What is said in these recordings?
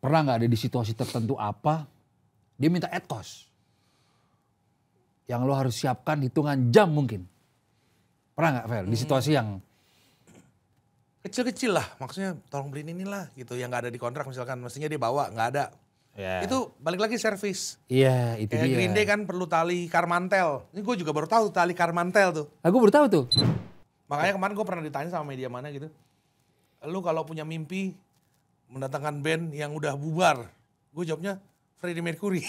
pernah nggak ada di situasi tertentu apa, dia minta etos. Yang lo harus siapkan hitungan jam mungkin. Pernah nggak, Fel? Di situasi yang Kecil-kecil lah, maksudnya tolong beliin inilah gitu. Yang gak ada di kontrak misalkan, mestinya dia bawa, gak ada. Itu balik lagi servis. Iya, itu Kayak dia. Green Day kan perlu tali karmantel. Ini gue juga baru tahu tali karmantel tuh. Aku baru tahu tuh. Makanya kemarin gue pernah ditanya sama media mana gitu. Lu kalau punya mimpi mendatangkan band yang udah bubar. Gue jawabnya Freddie Mercury.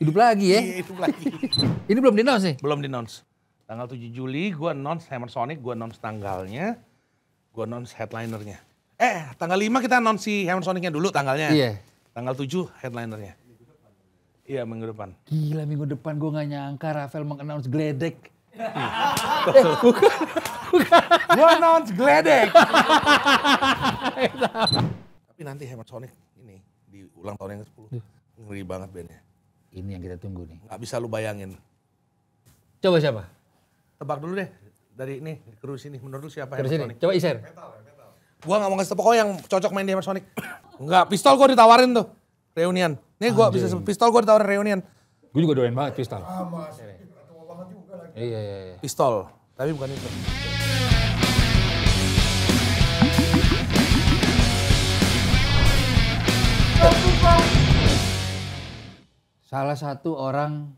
Hidup lagi ya? Iya, hidup lagi. Ini belum di-announce nih? Belum di-announce. Tanggal 7 Juli gue announce Hammer Sonic, gue announce tanggalnya. Gue announce headlinernya. Tanggal 5 kita announce si Hammer Sonicnya dulu tanggalnya. Iya. Tanggal 7 headlinernya. Iya, minggu depan. Gila, minggu depan gue gak nyangka Rafael meng-announce Gledek. Gue announce Gledek. Tapi nanti Hammer Sonic ini di ulang tahun yang ke-10. Ngeri banget bandnya. Ini yang kita tunggu nih. Gak bisa lu bayangin. Coba siapa? Tebak dulu deh. Dari ini, kru sini. Menurut lu siapa Terus Hammer ini, Sonic? coba Iser. Gua gak mau ngasih tau, pokoknya yang cocok main di Hammer Sonic. Enggak, pistol gua ditawarin tuh. Reunian. Nih gua bisa sebut pistol, gua ditawarin reunian. Gue juga doain banget pistol. Iya. Pistol, tapi bukan itu. Salah satu orang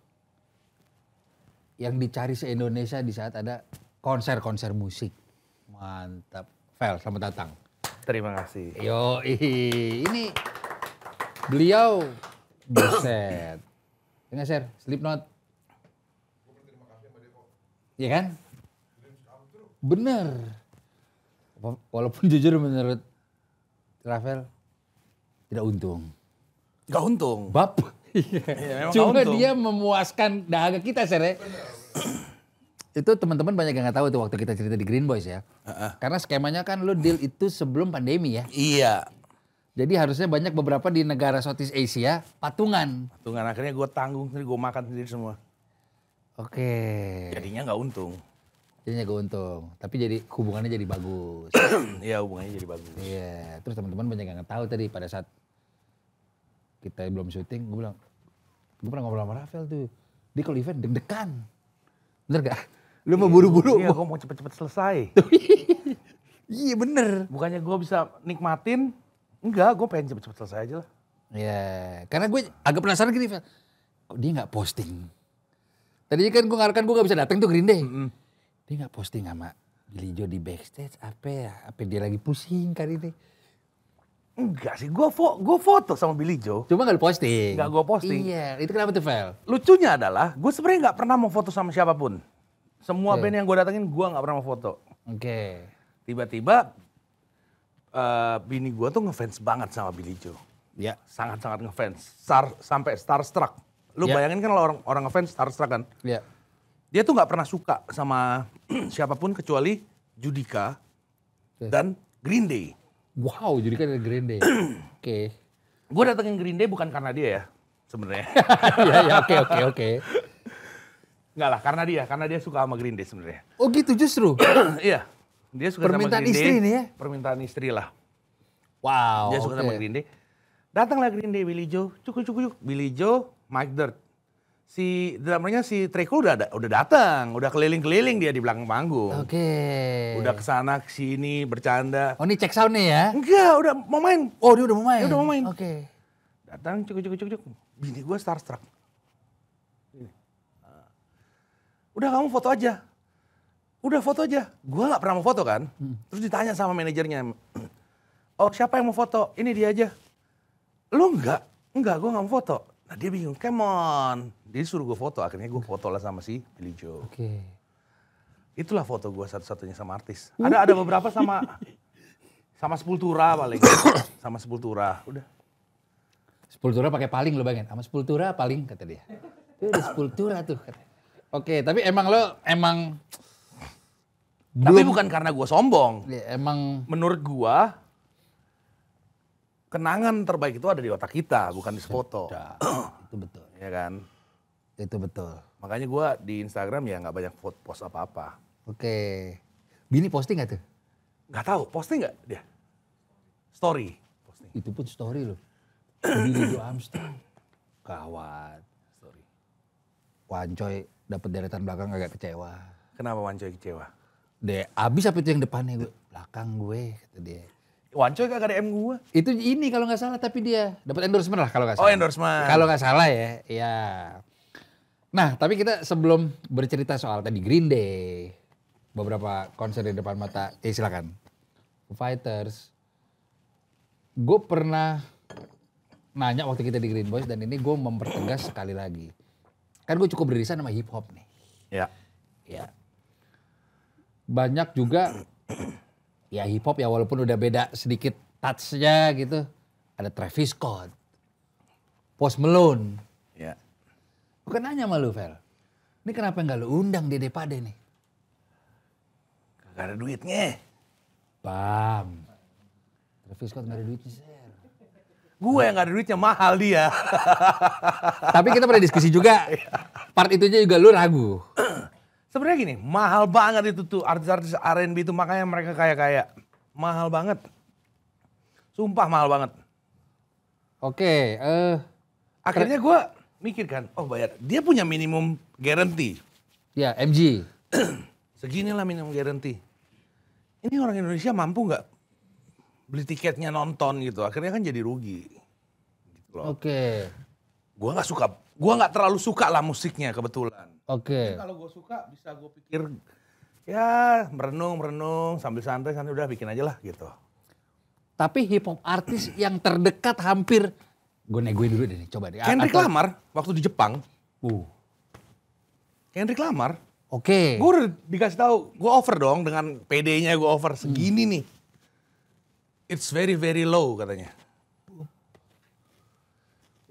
yang dicari se-Indonesia di saat ada konser-konser musik. Mantap. Fel, selamat datang. Terima kasih. Yo, ini beliau buset. Enggak, Ser? Slipknot. Iya kan? Bener. Walaupun jujur menurut Rafael tidak untung. Gak untung. Bab. Iya, memang Cuma gak untung. dia memuaskan dahaga kita, Ser, ya. Itu teman-teman banyak yang nggak tahu tuh waktu kita cerita di Green Boys ya. Karena skemanya kan lu deal itu sebelum pandemi ya. Iya. Jadi harusnya banyak beberapa di negara Southeast Asia patungan. Tunggu, akhirnya gue tanggung sendiri, gue makan sendiri semua. Oke. Jadinya gak untung. Jadinya gue untung. Tapi jadi hubungannya jadi bagus. Iya, hubungannya jadi bagus. Iya. Terus teman-teman banyak yang nggak tahu tadi pada saat kita belum syuting, gue bilang, gue pernah ngobrol sama Rafael tuh. Dia kalau event deg-degan. Bener gak? Lu mau buru-buru. Iya, gue mau cepet-cepet selesai. Iya bener. Bukannya gue bisa nikmatin, enggak, gue pengen cepet-cepet selesai aja lah. Iya, karena gue agak penasaran gini, Fel. Kok dia nggak posting? Tadinya kan gue ngarepkan gue nggak bisa datang tuh Green Day. Dia nggak posting sama Billy Joe di backstage, apa ya? Apa dia lagi pusing kali ini? Enggak sih, gue foto sama Billy Joe. Cuma nggak posting. Nggak gue posting. Iya, itu kenapa tuh, Fel? Lucunya adalah, gue sebenarnya nggak pernah mau foto sama siapapun. Semua band yang gue datengin, gue nggak pernah mau foto. Oke. Tiba-tiba, bini gue tuh ngefans banget sama Billy Joe. Ya. Sangat-sangat ngefans, sampai starstruck. Lu Ya. bayangin kan kalau orang ngefans starstruck kan. Ya. Dia tuh nggak pernah suka sama siapapun kecuali Judika dan Green Day. Wow, jadi kan ada Green Day. Oke. Gue datengin Green Day bukan karena dia ya, sebenarnya. Iya, oke. Enggak lah, karena dia suka sama Green Day sebenarnya. Oh gitu justru. Iya, dia suka Permintaan sama Green istri Day. nih ya? Permintaan istri lah. Wow. Dia suka sama Green Day. Datanglah Green Day, Billy Joe, cuk. Billy Joe, Mike Dirt. Si drummernya si Trey Cool udah datang, udah keliling-keliling dia di belakang panggung. Oke. Udah kesana kesini bercanda. Oh ini cek sound nih ya? Enggak, udah mau main. Oh dia udah mau main? Dia udah mau main. Oke. Datang, cuk. Bini gue starstruck. Udah kamu foto aja. Udah foto aja. Gue gak pernah mau foto kan. Terus ditanya sama manajernya. Oh siapa yang mau foto? Ini dia aja. Lu enggak, gue gak mau foto. Nah dia bingung, come on. Dia suruh gue foto, akhirnya gue foto lah sama si Billy Joe. Oke. Itulah foto gue satu-satunya sama artis. Ada beberapa sama Sepultura paling. Sama Sepultura, udah. Sepultura pakai paling lo bayangin. Sama Sepultura paling kata dia. Itu udah Sepultura tuh. Oke, tapi emang Tapi bukan karena gue sombong. Ya, emang Menurut gue, kenangan terbaik itu ada di otak kita, bukan di foto. itu betul. Ya kan? Itu betul. Makanya gue di Instagram ya nggak banyak post apa-apa. Oke. Bini posting gak tuh? Nggak tahu, posting nggak dia? Story. Posting. Itu pun story loh. Billy Joe Armstrong. Gawat. Sorry. Wancoy dapet deretan belakang agak kecewa. Kenapa Wancoy kecewa? Abis apa itu yang depannya gue? Belakang gue, kata dia. Wancoy kagak DM gue. Itu ini kalau nggak salah, tapi dia dapat endorsement lah kalau nggak salah. Oh, endorsement. Kalau nggak salah ya, ya. Nah, tapi kita sebelum bercerita soal tadi Green Day, beberapa konser di depan mata, silakan. Foo Fighters. Gue pernah nanya waktu kita di Green Boys, dan ini gue mempertegas sekali lagi. Kan gue cukup beririsan sama hip hop nih. Ya. Ya. Banyak juga ya hip hop ya, walaupun udah beda sedikit touch-nya gitu. Ada Travis Scott, Post Malone. Ya. Bukan nanya sama lu, Vel. Ini kenapa nggak lu undang Dede Pade nih? Kagak ada duitnya. Bam. Travis Scott nggak ada duitnya, Sir. Gue yang gak ada duitnya, mahal dia. Tapi kita pernah diskusi juga, part itunya juga lu ragu. Sebenarnya gini, mahal banget itu tuh artis-artis R&B itu, makanya mereka kaya-kaya. Mahal banget. Sumpah mahal banget. Oke, Akhirnya gue mikir kan, oh bayar. Dia punya minimum guarantee. ya MG. Seginilah minimum guarantee. Ini orang Indonesia mampu nggak beli tiketnya nonton gitu? Akhirnya kan jadi rugi. Gitu loh. Oke. Gue nggak terlalu suka lah musiknya kebetulan. Oke. Kalau gue suka bisa gue pikir ya merenung sambil santai udah bikin aja lah gitu. Tapi hip hop artis yang terdekat hampir, gue negoin dulu deh nih, coba deh. Kendrick Lamar waktu di Jepang. Uh. Kendrick Lamar. Oke. Gue udah dikasih tahu, gue over dong dengan PD-nya, gue over segini nih. It's very very low katanya.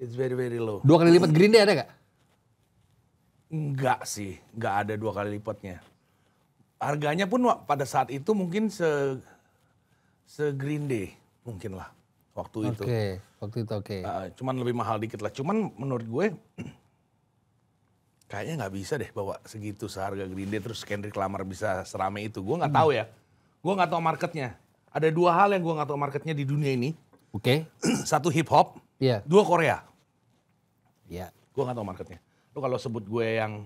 It's very very low. 2 kali lipat Green Day ada gak? Enggak sih, enggak ada 2 kali lipatnya. Harganya pun pada saat itu mungkin se Green Day mungkin lah waktu itu. Oke, waktu itu oke. Cuman lebih mahal dikit lah. Cuman menurut gue kayaknya nggak bisa deh bawa segitu seharga Green Day terus Kendrick Lamar bisa serame itu. Gue nggak tahu ya. Gue nggak tahu marketnya. Ada 2 hal yang gue nggak tahu marketnya di dunia ini. Oke. Satu hip hop, Iya. 2 Korea. Iya. Gue nggak tahu marketnya. Lu kalau sebut gue yang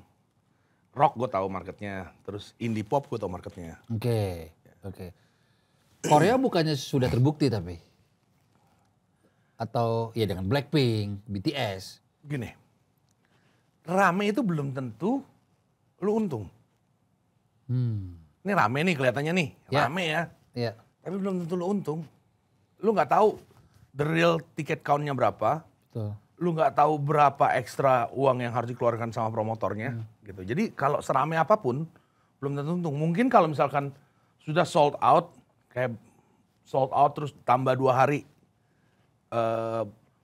rock gue tahu marketnya. Terus indie pop gue tahu marketnya. Oke. Oke. Korea bukannya sudah terbukti tapi? Atau ya dengan Blackpink, BTS. Gini, rame itu belum tentu lu untung. Ini rame nih kelihatannya nih, Ya. rame ya. Iya. Tapi belum tentu lu untung. Lu nggak tahu the real ticket count-nya berapa. Betul. Lu nggak tahu berapa ekstra uang yang harus dikeluarkan sama promotornya. Gitu. Jadi kalau serame apapun, belum tentu untung. Mungkin kalau misalkan sudah sold out, kayak sold out terus tambah 2 hari.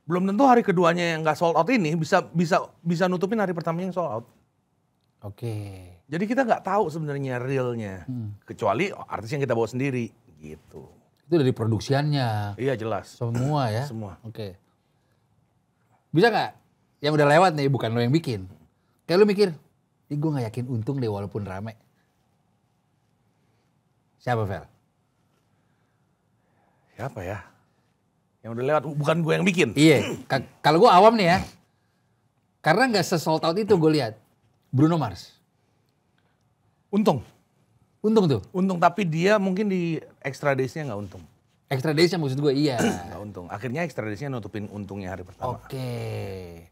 Belum tentu hari keduanya yang nggak sold out ini bisa nutupin hari pertamanya yang sold out. Oke. Jadi kita nggak tahu sebenarnya realnya, kecuali artis yang kita bawa sendiri, gitu. Itu dari produksiannya, Iya jelas. semua ya? Semua. Oke. Bisa nggak? Yang udah lewat nih, bukan lo yang bikin. Kayak lo mikir, ini gue gak yakin untung deh walaupun rame. Siapa, Vel? Siapa ya? Yang udah lewat, bukan gue yang bikin. Iya, kalau gue awam nih ya. Karena gak se-sold out itu gue lihat. Bruno Mars. Untung. Untung tuh. Untung, tapi dia mungkin di extra days-nya nggak untung. Extra days yang maksud gue, iya. Nggak untung. Akhirnya extra days-nya nutupin untungnya hari pertama. Oke.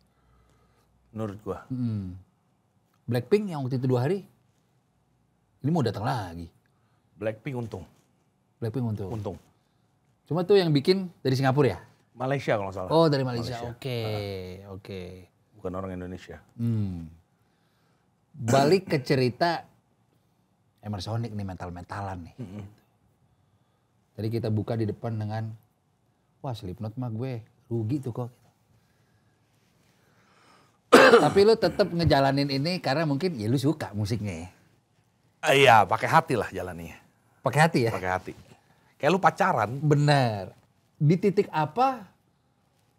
Menurut gue. Blackpink yang waktu itu 2 hari. Ini mau datang lagi. Blackpink untung. Blackpink untung. Untung. Cuma tuh yang bikin dari Singapura ya? Malaysia kalau nggak salah. Oh, dari Malaysia. Oke. Oke. Bukan orang Indonesia. Balik ke cerita Emersonic nih, mental-mentalan nih. Tadi kita buka di depan dengan, wah Slipknot mah gue rugi tuh kok. Tapi lu tetap ngejalanin ini karena mungkin ya lu suka musiknya ya. Iya, pakai hati lah jalannya. Pakai hati ya? Pakai hati. Kayak lu pacaran. Bener. Di titik apa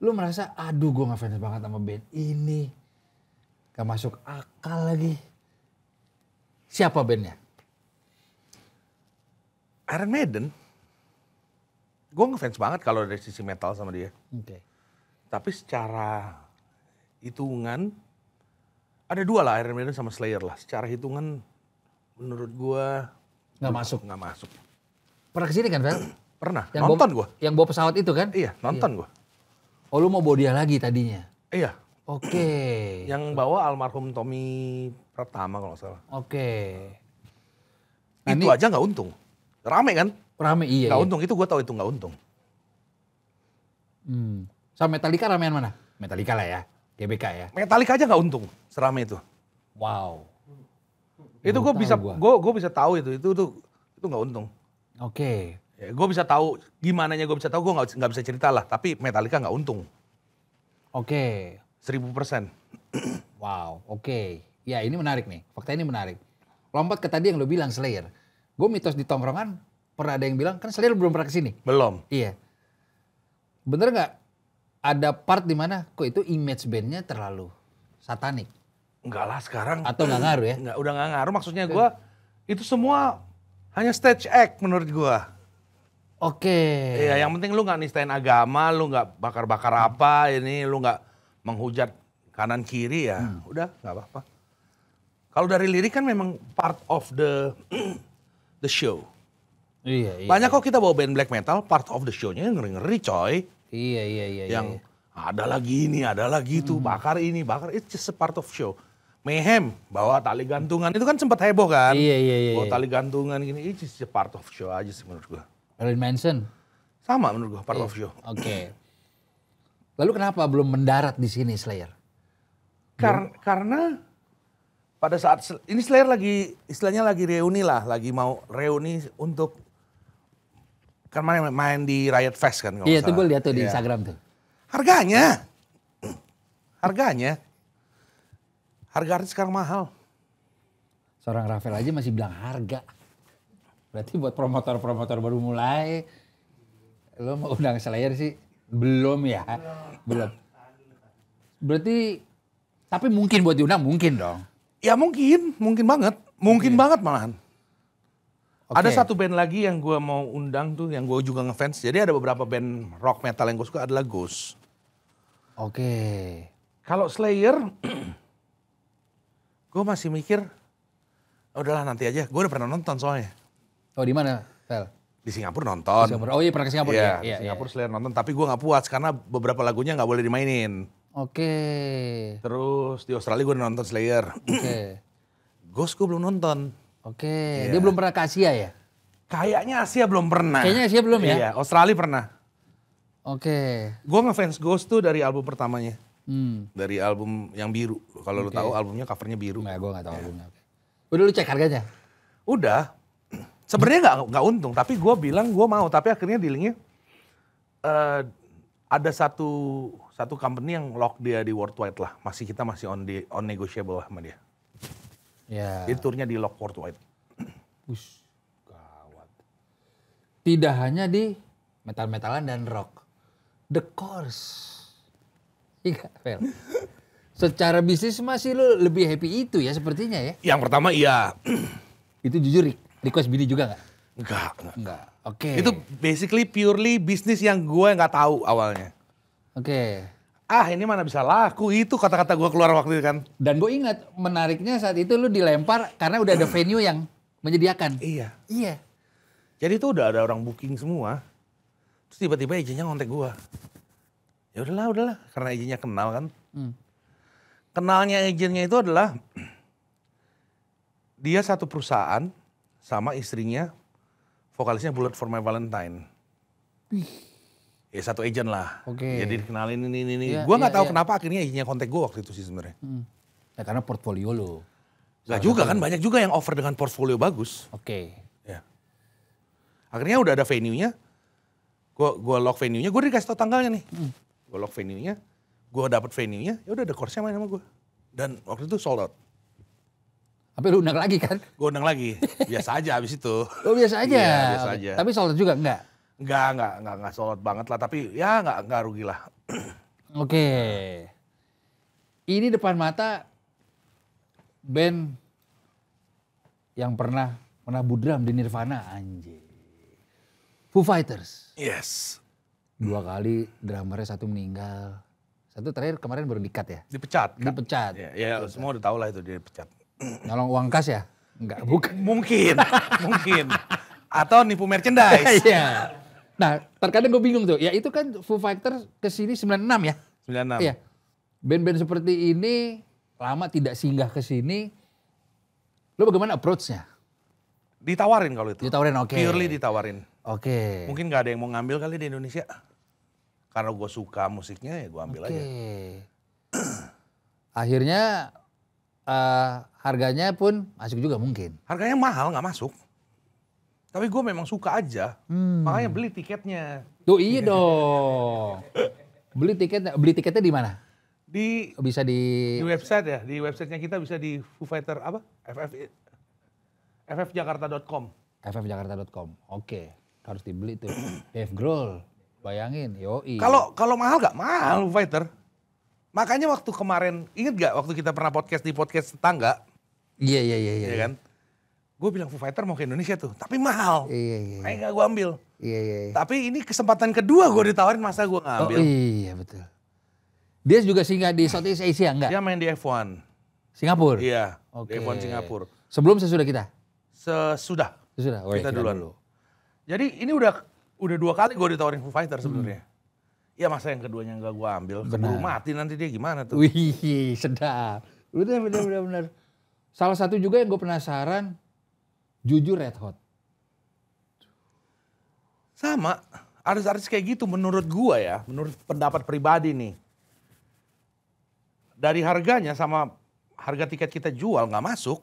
lu merasa, aduh gue ngefans banget sama band ini. Gak masuk akal lagi. Siapa bandnya? Iron Maiden. Gue ngefans banget kalau dari sisi metal sama dia. Oke. Tapi secara hitungan, ada dua lah Iron Maiden sama Slayer lah. Secara hitungan menurut gua Nggak masuk. nggak masuk. Pernah kesini kan, Fel? Pernah, Yang nonton gua. Yang bawa pesawat itu kan? Iya, nonton gua. Oh, lu mau bawa dia lagi tadinya? Iya, Oke. yang bawa almarhum Tommy Pratama kalau nggak salah. Oke. Nah, Itu ini aja nggak untung. Rame kan? rame, iya. Nggak Iya. untung, itu gua tahu itu nggak untung. Sama Metallica ramean mana? Metallica lah ya, GBK ya. Metallica aja nggak untung, serame itu. Wow. Itu Baru gue bisa, tahu gua. gue bisa tahu itu nggak untung. Oke. Ya, gue bisa tahu gimana nya gue bisa tahu, gue nggak bisa cerita lah. Tapi Metallica nggak untung, Oke. 1000%. Wow, oke. Ya ini menarik nih, fakta ini menarik. Lompat ke tadi yang lo bilang Slayer. Gue mitos di tongkrongan, pernah ada yang bilang, kan Slayer belum pernah kesini. Belum. Iya. Bener nggak ada part di mana kok itu image bandnya terlalu satanik? Enggak lah sekarang. Atau nggak ngaruh ya? Enggak, udah nggak ngaruh. Maksudnya gue itu semua hanya stage act menurut gue. Oke. Iya, yang penting lu nggak nistain agama, lu nggak bakar-bakar apa, ini lu nggak menghujat kanan kiri ya, udah nggak apa-apa. Kalau dari lirik kan memang part of the show. Iya, iya. Banyak kok kita bawa band black metal, part of the show-nya ngeri-ngeri coy. Iya, iya, iya. Yang iya. ada lagi ini, ada lagi itu, bakar ini, bakar, it's just a part of show. Mayhem, bawa tali gantungan, itu kan sempat heboh kan. Iya, iya, iya. Bawa iya. tali gantungan gini, it's just a part of show aja sih menurut gua. Marilyn Manson. Sama menurut gua, part Iya. of show. Oke. Lalu kenapa belum mendarat di sini Slayer? Karena pada saat, ini Slayer lagi, istilahnya lagi reuni lah, lagi mau reuni untuk, kan main di Riot Fest kan kalau Iya, nggak tuh gue salah. lihat tuh di Iya. Instagram tuh. Harganya, harga artis sekarang mahal. Seorang Rafael aja masih bilang harga. Berarti buat promotor-promotor baru mulai, lo mau undang Slayer sih belum ya? Belum. Berarti, tapi mungkin buat diundang mungkin dong. Ya mungkin banget malahan. Oke. Ada satu band lagi yang gue mau undang tuh, yang gue juga ngefans. Jadi ada beberapa band rock metal yang gue suka adalah Ghost. Oke. Kalau Slayer, gue masih mikir, udahlah nanti aja. Gue udah pernah nonton soalnya. Oh di mana, Fel? Di Singapura nonton. Singapura. Oh iya pernah ke Singapura Iya, ya? di Iya, Singapura Slayer nonton. Tapi gue gak puas karena beberapa lagunya gak boleh dimainin. Oke. Terus di Australia gue udah nonton Slayer. Oke. Ghost gue belum nonton. Oke. Iya. Dia belum pernah ke Asia ya? Kayaknya Asia belum pernah. Kayaknya Asia belum ya? Iya, Australia pernah. Oke. Gue ngefans Ghost tuh dari album pertamanya. Hmm. Dari album yang biru. Kalau lu Oke. tahu albumnya covernya biru. Nggak, gue nggak tahu albumnya. Oke. Udah lu cek harganya? Udah. Sebenarnya nggak untung, tapi gue bilang gue mau, tapi akhirnya dealingnya ada satu company yang lock dia di worldwide lah. Kita masih on negotiable lah sama dia. Ya. Jadi turnya di lock worldwide. Ush, gawat. Tidak hanya di metal-metalan dan rock. The Course. Iya, Fel. Secara bisnis masih lu lebih happy itu ya sepertinya ya. Yang pertama iya. Itu jujur request bini juga nggak? Enggak. Enggak. Oke. Itu basically purely bisnis yang gue nggak tahu awalnya. Oke. Ini mana bisa laku, itu kata-kata gue keluar waktu itu kan. Dan gue ingat menariknya saat itu lu dilempar karena udah ada venue yang menyediakan. Iya. Iya. Jadi itu udah ada orang booking semua. Terus tiba-tiba izinnya ngontek gue. Ya udahlah, karena izinnya kenal kan. Kenalnya agennya itu adalah dia satu perusahaan sama istrinya, vokalisnya Bullet for My Valentine. Ya satu agent lah. Oke. Jadi dikenalin ini. Iya, Gue nggak iya, tahu iya. kenapa akhirnya izinnya kontak gue waktu itu sih sebenarnya. Ya karena portfolio lu. Gak juga kan, banyak juga yang offer dengan portfolio bagus. Oke. Ya. Akhirnya udah ada venue-nya. Gue lock venue-nya, gue dikasih tau tanggalnya nih. Gue lock venue-nya, gue dapet venue-nya, ya udah ada course-nya main sama gue. Dan waktu itu sold out. Tapi lu undang lagi kan? Gue undang lagi, biasa aja abis itu. Oh biasa aja. Iya, biasa Oke. aja. Tapi sold out juga enggak? Enggak sold out banget lah, tapi ya enggak rugi lah. Oke. Ini depan mata band yang pernah menabuh drum di Nirvana, anjir. Foo Fighters. Yes. 2 kali drummernya 1 meninggal. Satu terakhir kemarin baru di-cut ya? Dipecat. Kan? Dipecat. Ya, semua udah tahu lah itu dia dipecat. Nolong uang kas ya? Enggak, bukan. Mungkin. Atau nipu merchandise. Iya. Nah, terkadang gue bingung tuh. Ya itu kan Foo Fighters kesini 96 ya? 96. Iya. Band-band seperti ini lama tidak singgah ke sini. Lo bagaimana approach-nya? Ditawarin kalau itu. Ditawarin, oke. Purely ditawarin. Oke. Mungkin gak ada yang mau ngambil kali di Indonesia. Karena gue suka musiknya ya gue ambil aja. Akhirnya harganya pun masuk juga mungkin. Harganya mahal gak masuk. Tapi gue memang suka aja. Makanya beli tiketnya. Tuh iya dong. Beli tiketnya di mana? Bisa di website ya. Di websitenya kita bisa di Foo Fighter apa? ffjakarta.com. ffjakarta.com. Oke, harus dibeli tuh. Dave Grohl, bayangin, yoi. Kalau mahal gak mahal Foo Fighter. Makanya waktu kemarin, inget gak waktu kita pernah di podcast tetangga? Iya. Iya kan? Gue bilang Foo Fighter mau ke Indonesia tuh, tapi mahal. Iya. Makanya gak gue ambil. Iya. Tapi ini kesempatan kedua gue ditawarin, masa gue gak ambil. Oh iya betul. Dia juga singgah di Southeast Asia enggak? Dia main di F1. Singapura? Iya, Oke. di F1 Singapura. Sebelum sesudah kita? Sesudah. Sesudah? Oh, Kita duluan. Jadi ini udah 2 kali gue ditawarin Foo Fighter sebenarnya. Ya masa yang keduanya nggak gue ambil, keburu mati nanti dia gimana tuh. Wih, sedap. Bener. Salah satu juga yang gue penasaran, jujur Red Hot. Sama, artis-artis kayak gitu menurut gue ya, menurut pendapat pribadi nih. Dari harganya sama harga tiket kita jual nggak masuk.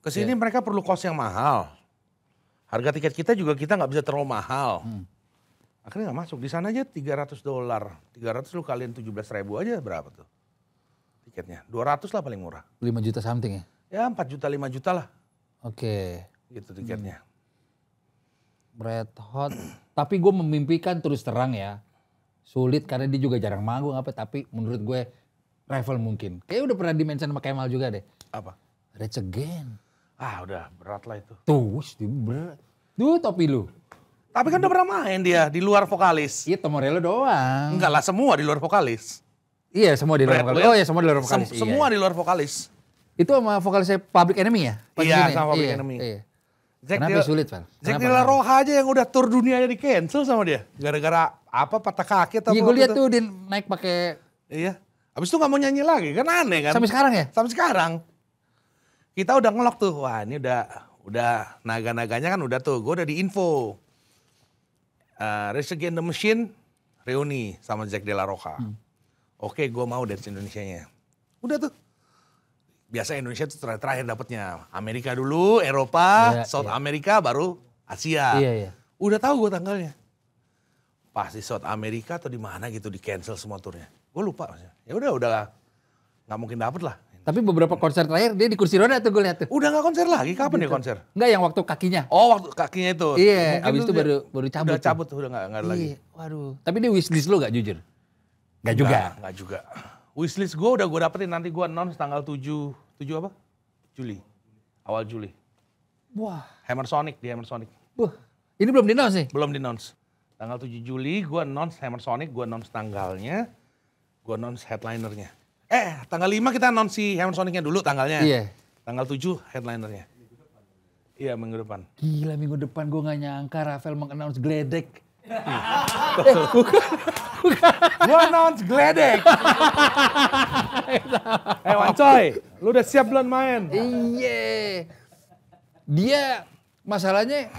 Kesini mereka perlu kos yang mahal. Harga tiket kita juga kita nggak bisa terlalu mahal. Akhirnya nggak masuk. Di sana aja $300. 300 lu kalian 17.000 aja berapa tuh tiketnya? 200 lah paling murah. 5 juta something ya? Ya 4 juta 5 juta lah. Oke. Gitu tiketnya. Red Hot. Tapi gue memimpikan terus terang ya. Sulit karena dia juga jarang manggung apa. Tapi menurut gue rival mungkin. Kayaknya udah pernah di-mention sama Kemal juga deh. Apa? Rage Again. Udah berat lah itu. Tuh, berat. Tuh topi lu. Tapi kan udah pernah main dia di luar vokalis. Iya, Tomorello doang. Enggak lah, semua di luar vokalis. Iya, semua di luar vokalis. Oh iya, semua di luar vokalis. Semua di luar vokalis. Itu sama vokalisnya Public Enemy ya? Iya, sama Public Enemy. Iya. Kenapa sulit, Val? Jack De La Rocha aja yang udah tour dunianya di cancel sama dia. Gara-gara apa, patah kaki atau apa. Iya, gue lihat tuh dia naik pakai. Iya. Habis itu gak mau nyanyi lagi, kan aneh kan. Sampai sekarang ya? Sampai sekarang. Kita udah ngelok tuh, wah ini udah naga-naganya kan udah tuh. Gue udah di info. Rage Against the Machine reuni sama Jack De La Rocha. Oke, gue mau dance Indonesianya. Udah tuh. Biasa Indonesia tuh terakhir dapetnya Amerika dulu, Eropa, South America, baru Asia. Iya. Udah tahu gue tanggalnya. Pas di South America atau di mana gitu di cancel semua turnya. Gue lupa. Ya udah nggak mungkin dapet lah. Tapi beberapa konser terakhir dia di kursi roda tuh gue lihat tuh. Udah nggak konser lagi, kapan dia konser? Enggak, yang waktu kakinya. Oh, waktu kakinya itu. Iya, mungkin abis itu baru cabut. Udah cabut tuh, udah nggak ada lagi. Waduh. Tapi dia wishlist lu gak jujur? Gak juga? Nggak juga. Wishlist gue udah gue dapetin, nanti gue announce tanggal 7 apa? Juli. Awal Juli. Wah. Hammer Sonic, di Hammer Sonic. Ini belum di-announce nih? Belum di-announce. Tanggal 7 Juli gue announce Hammer Sonic, gue announce tanggalnya, gue announce headlinernya. Tanggal 5 kita announce si Hammer Sonicnya dulu tanggalnya. Iya. Tanggal 7 headlinernya. Iya, minggu depan. Gila, minggu depan gue gak nyangka Rafael meng-announce Gledek. Gue announce Gledek. Wancoy, lu udah siap belum main? Iya. Dia masalahnya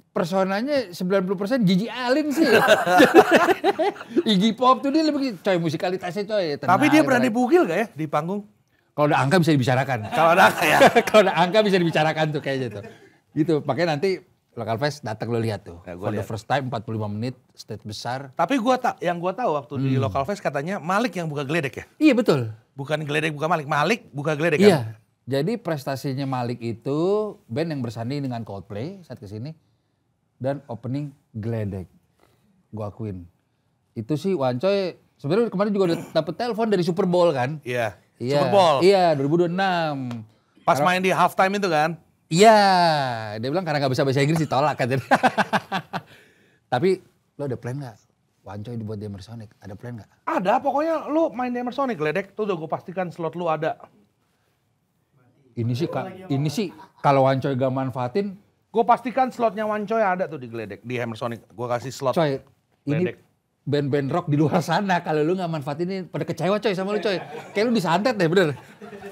personanya 90% Gigi Alin sih. Iggy Pop tuh dia lebih coy musikalitasnya coy. Tapi dia berani bugil gak ya di panggung? Kalau ada angka bisa dibicarakan. Kalau ada angka ya. Kalau ada angka bisa dibicarakan tuh kayaknya tuh. Gitu, makanya nanti Local Fest datang lo lihat tuh. Ya, For the first time 45 menit stage besar. Tapi yang gua tahu waktu di Local Fest katanya Malik yang buka Gledek ya? Iya betul. Bukan Gledek buka Malik, Malik buka Gledek Iya. kan? Jadi prestasinya Malik itu band yang bersanding dengan Coldplay saat kesini. Dan opening Gledek. Gua akuin. Itu sih Wancoy sebenarnya kemarin juga udah dapet telepon dari Super Bowl kan? Iya. Iya. Super Bowl. Iya 2026. Pas main di halftime itu kan? Iya, dia bilang karena gak bisa bahasa Inggris ditolak katanya. Tapi lo ada plan gak? Wancoy dibuat di Emersonic, ada plan nggak? Ada, pokoknya lu main di Emersonic, Gledek tuh udah gue pastikan slot lu ada. Ini sih kalau Wancoy gak manfaatin, Gue pastikan slotnya Wancoy ada tuh di Gledek, di Emersonic. Gue kasih slot. coy, ini Gledek. band-band rock di luar sana kalau lu nggak manfaatin ini pada kecewa coy sama lu coy. Kayak lu disantet deh bener.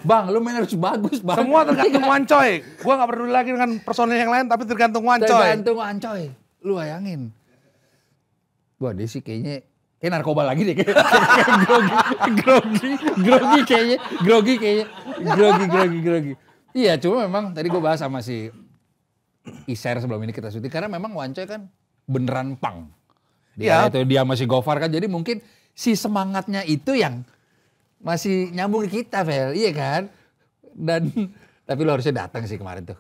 Bang, lu main harus bagus bang. Semua tergantung Wancoy. Gue gak peduli lagi dengan personil yang lain, tapi tergantung Wancoy. Tergantung Wancoy. Lu bayangin. Wah dia sih kayaknya kayak narkoba lagi deh. Kayak grogi kayaknya. Grogi. Iya cuma memang tadi gue bahas sama si Iser sebelum ini kita syuting. Karena memang Wancoy kan beneran punk. Dia masih Gofar kan. Jadi mungkin si semangatnya itu yang masih nyambung di kita, Vel. Iya kan? Tapi lo harusnya datang sih kemarin tuh.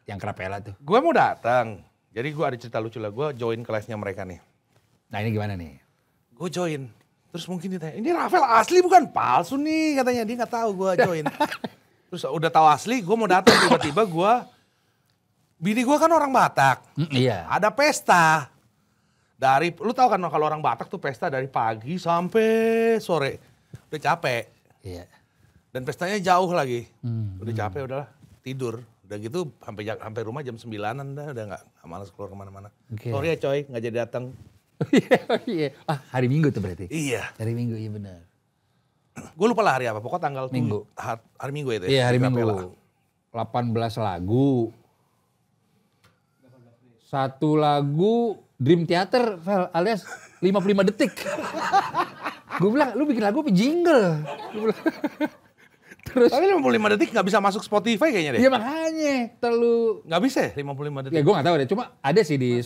Yang Krapela tuh. Gue mau datang. Jadi gue ada cerita lucu lah. Gue join kelasnya mereka nih. Nah ini gimana nih? Gue join. Terus mungkin ditanya, ini Rafael asli bukan palsu nih katanya. Dia gak tahu gue join. Terus udah tahu asli, gue mau datang. Tiba-tiba bini gue kan orang Batak. Iya. Ada pesta. Lu tahu kan kalau orang Batak tuh pesta dari pagi sampai sore. Udah capek. Iya. Dan pestanya jauh lagi. Udah capek udahlah tidur. Udah gitu sampai rumah jam 9-an udah nggak malas keluar kemana-mana. Okay. Sorry ya coy, nggak jadi datang. Iya. Hari Minggu tuh berarti? Iya. Hari Minggu, iya benar. Gue lupa lah hari apa, pokoknya tanggal Minggu. Hari Minggu itu ya? Iya hari Minggu. 18 lagu. 1 lagu Dream Theater, Vel, alias 55 detik. Gue bilang, lu bikin lagu apa jingle? Terus, Tapi 55 detik nggak bisa masuk Spotify kayaknya deh. iya makanya, terlalu... Nggak bisa ya 55 detik? Ya gue gak tahu deh, cuma ada sih di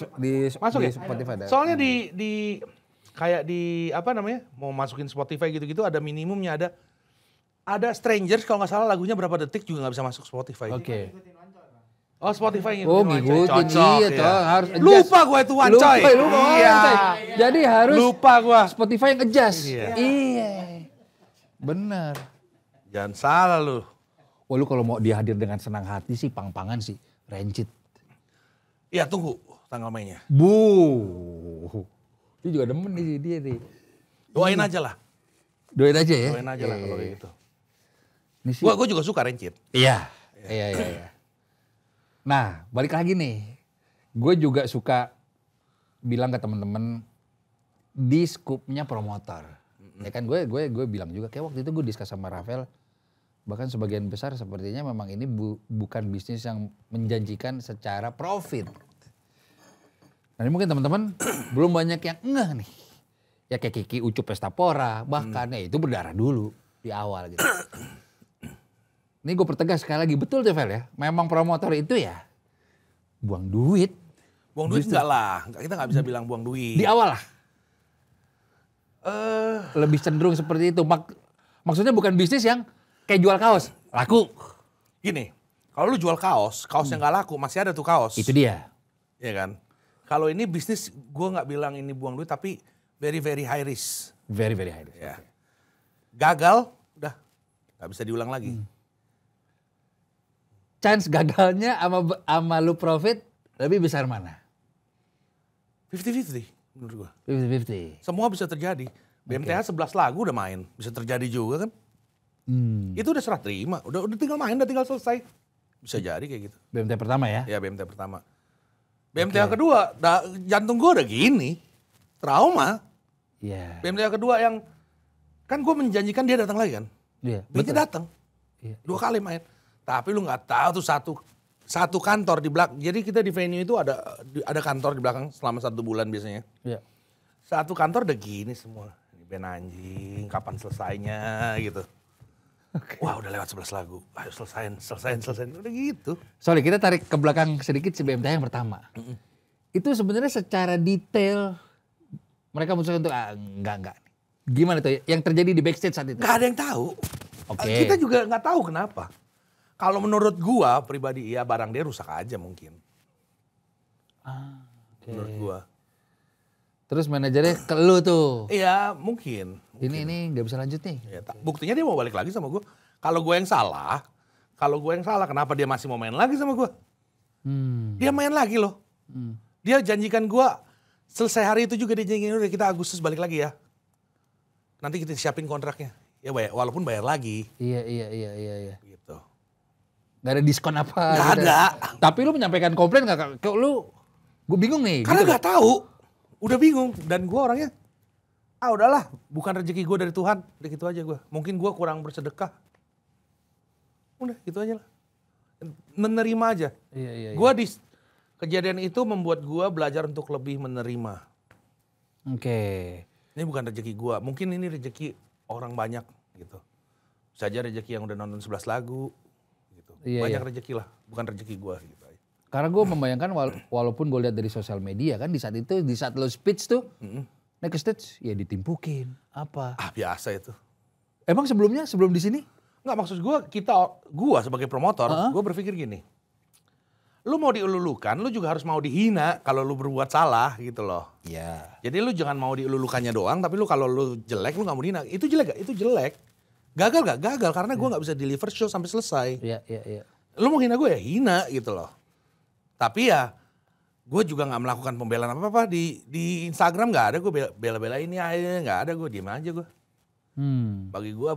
Masuk di ya? Spotify. Ada. Soalnya kayak di apa namanya, mau masukin Spotify gitu-gitu ada minimumnya, ada Strangers kalau nggak salah lagunya berapa detik juga nggak bisa masuk Spotify. Oke. Oh Spotify Oh ngikutin, iya toh harus adjust. Lupa gue itu Wancoy. Lupa Iya. Wancoy. Jadi harus Lupa gue. Spotify yang adjust. Iya. Bener. Jangan salah lu. Wah lu kalau mau dia hadir dengan senang hati sih, pang-pangan sih. Rancid. Iya tunggu tanggal mainnya. Dia juga demen nih dia nih. Doain aja lah. Doain aja ya? Doain aja lah kalau kayak gitu. Ini sih. Gue juga suka Rancid. Iya. Nah, balik lagi nih. Gue juga suka bilang ke temen-temen di skupnya promotor. Ya kan gue bilang juga kayak waktu itu gue diskus sama Rafael, bahkan sebagian besar sepertinya memang ini bukan bisnis yang menjanjikan secara profit. Nah, ini mungkin teman-teman belum banyak yang ngeh nih. Ya kayak Kiki Ucup Pestapora, bahkan ya itu berdarah dulu di awal gitu. Ini gue pertegas sekali lagi, betul tuh Vel ya. Memang promotor itu ya buang duit. Buang duit enggak lah, kita nggak bisa bilang buang duit. Di awal lah. Lebih cenderung seperti itu. Maksudnya bukan bisnis yang kayak jual kaos, laku. Gini, kalau lu jual kaos yang nggak laku masih ada tuh kaos. Itu dia. Iya kan? Kalau ini bisnis, gue nggak bilang ini buang duit, tapi very very high risk. Very very high. Ya. Gagal, udah nggak bisa diulang lagi. Chance gagalnya sama lu profit lebih besar mana? 50-50 menurut gue. 50-50. Semua bisa terjadi. BMTH 11 lagu udah main, bisa terjadi juga kan? Itu udah serah terima, udah tinggal main, udah tinggal selesai. Bisa jadi kayak gitu. BMT pertama ya? Ya BMTH pertama. BMTH kedua, jantung gue udah gini, trauma. Iya. BMTH kedua yang, kan gue menjanjikan dia datang lagi kan? Iya. Dia datang, Iya. 2 kali main. Tapi lu nggak tahu tuh satu kantor di belakang. Jadi kita di venue itu ada kantor di belakang selama 1 bulan biasanya. Iya. Satu kantor udah gini semua. Ini band anjing, kapan selesainya gitu. Okay. Wah udah lewat 11 lagu, ayo selesaiin. Udah gitu. Sorry, kita tarik ke belakang sedikit si BMTH yang pertama. Itu sebenarnya secara detail mereka memutuskan untuk enggak. Gimana tuh yang terjadi di backstage saat itu? Gak ada yang tahu. Oke. Kita juga nggak tahu kenapa. Kalau menurut gua pribadi ya barang dia rusak aja mungkin. Okay. Menurut gua. Terus manajernya ke lu tuh. Iya mungkin. Ini nggak bisa lanjut nih. Ya, buktinya dia mau balik lagi sama gua. Kalau gua yang salah kenapa dia masih mau main lagi sama gua? Dia main lagi loh. Dia janjikan gua Selesai hari itu juga dia janjiin, udah kita Agustus balik lagi ya. Nanti kita siapin kontraknya. Ya walaupun bayar lagi. Iya. Gitu. Gak ada diskon apa? Gak gitu. ada. Tapi lu menyampaikan komplain gak? Kayak lu, gue bingung nih. Karena gitu. gak tahu. Udah bingung. Dan gue orangnya, udahlah, bukan rezeki gue dari Tuhan. Udah gitu aja gue. Mungkin gue kurang bersedekah. Udah gitu aja lah. Menerima aja. Iya. Gue di kejadian itu membuat gue belajar untuk lebih menerima. Oke. Ini bukan rezeki gue. Mungkin ini rezeki orang banyak gitu. Bisa aja rezeki yang udah nonton 11 lagu. Gitu. Iya, Banyak rezeki lah. Bukan rezeki gue gitu. Karena gue membayangkan walaupun gue lihat dari sosial media kan di saat itu, di saat lo speech tuh, naik ke stage ya ditimpukin. Apa? Biasa itu. Emang sebelumnya, sebelum di sini? Enggak, maksud gue gue sebagai promotor, gue berpikir gini. Lu mau dielulukan, lu juga harus mau dihina kalau lu berbuat salah gitu loh. Iya. Jadi lu jangan mau dielulukannya doang, tapi lu kalau lu jelek, lu gak mau dihina. Itu jelek gak? Itu jelek. Gagal gak? Gagal, karena gue gak bisa deliver show sampai selesai. Iya. Lu mau hina gue ya hina gitu loh. Tapi ya, gue juga gak melakukan pembelaan apa-apa. Di Instagram gak ada gue bela-bela ini aja, gak ada, gue diem aja gue. Bagi gue,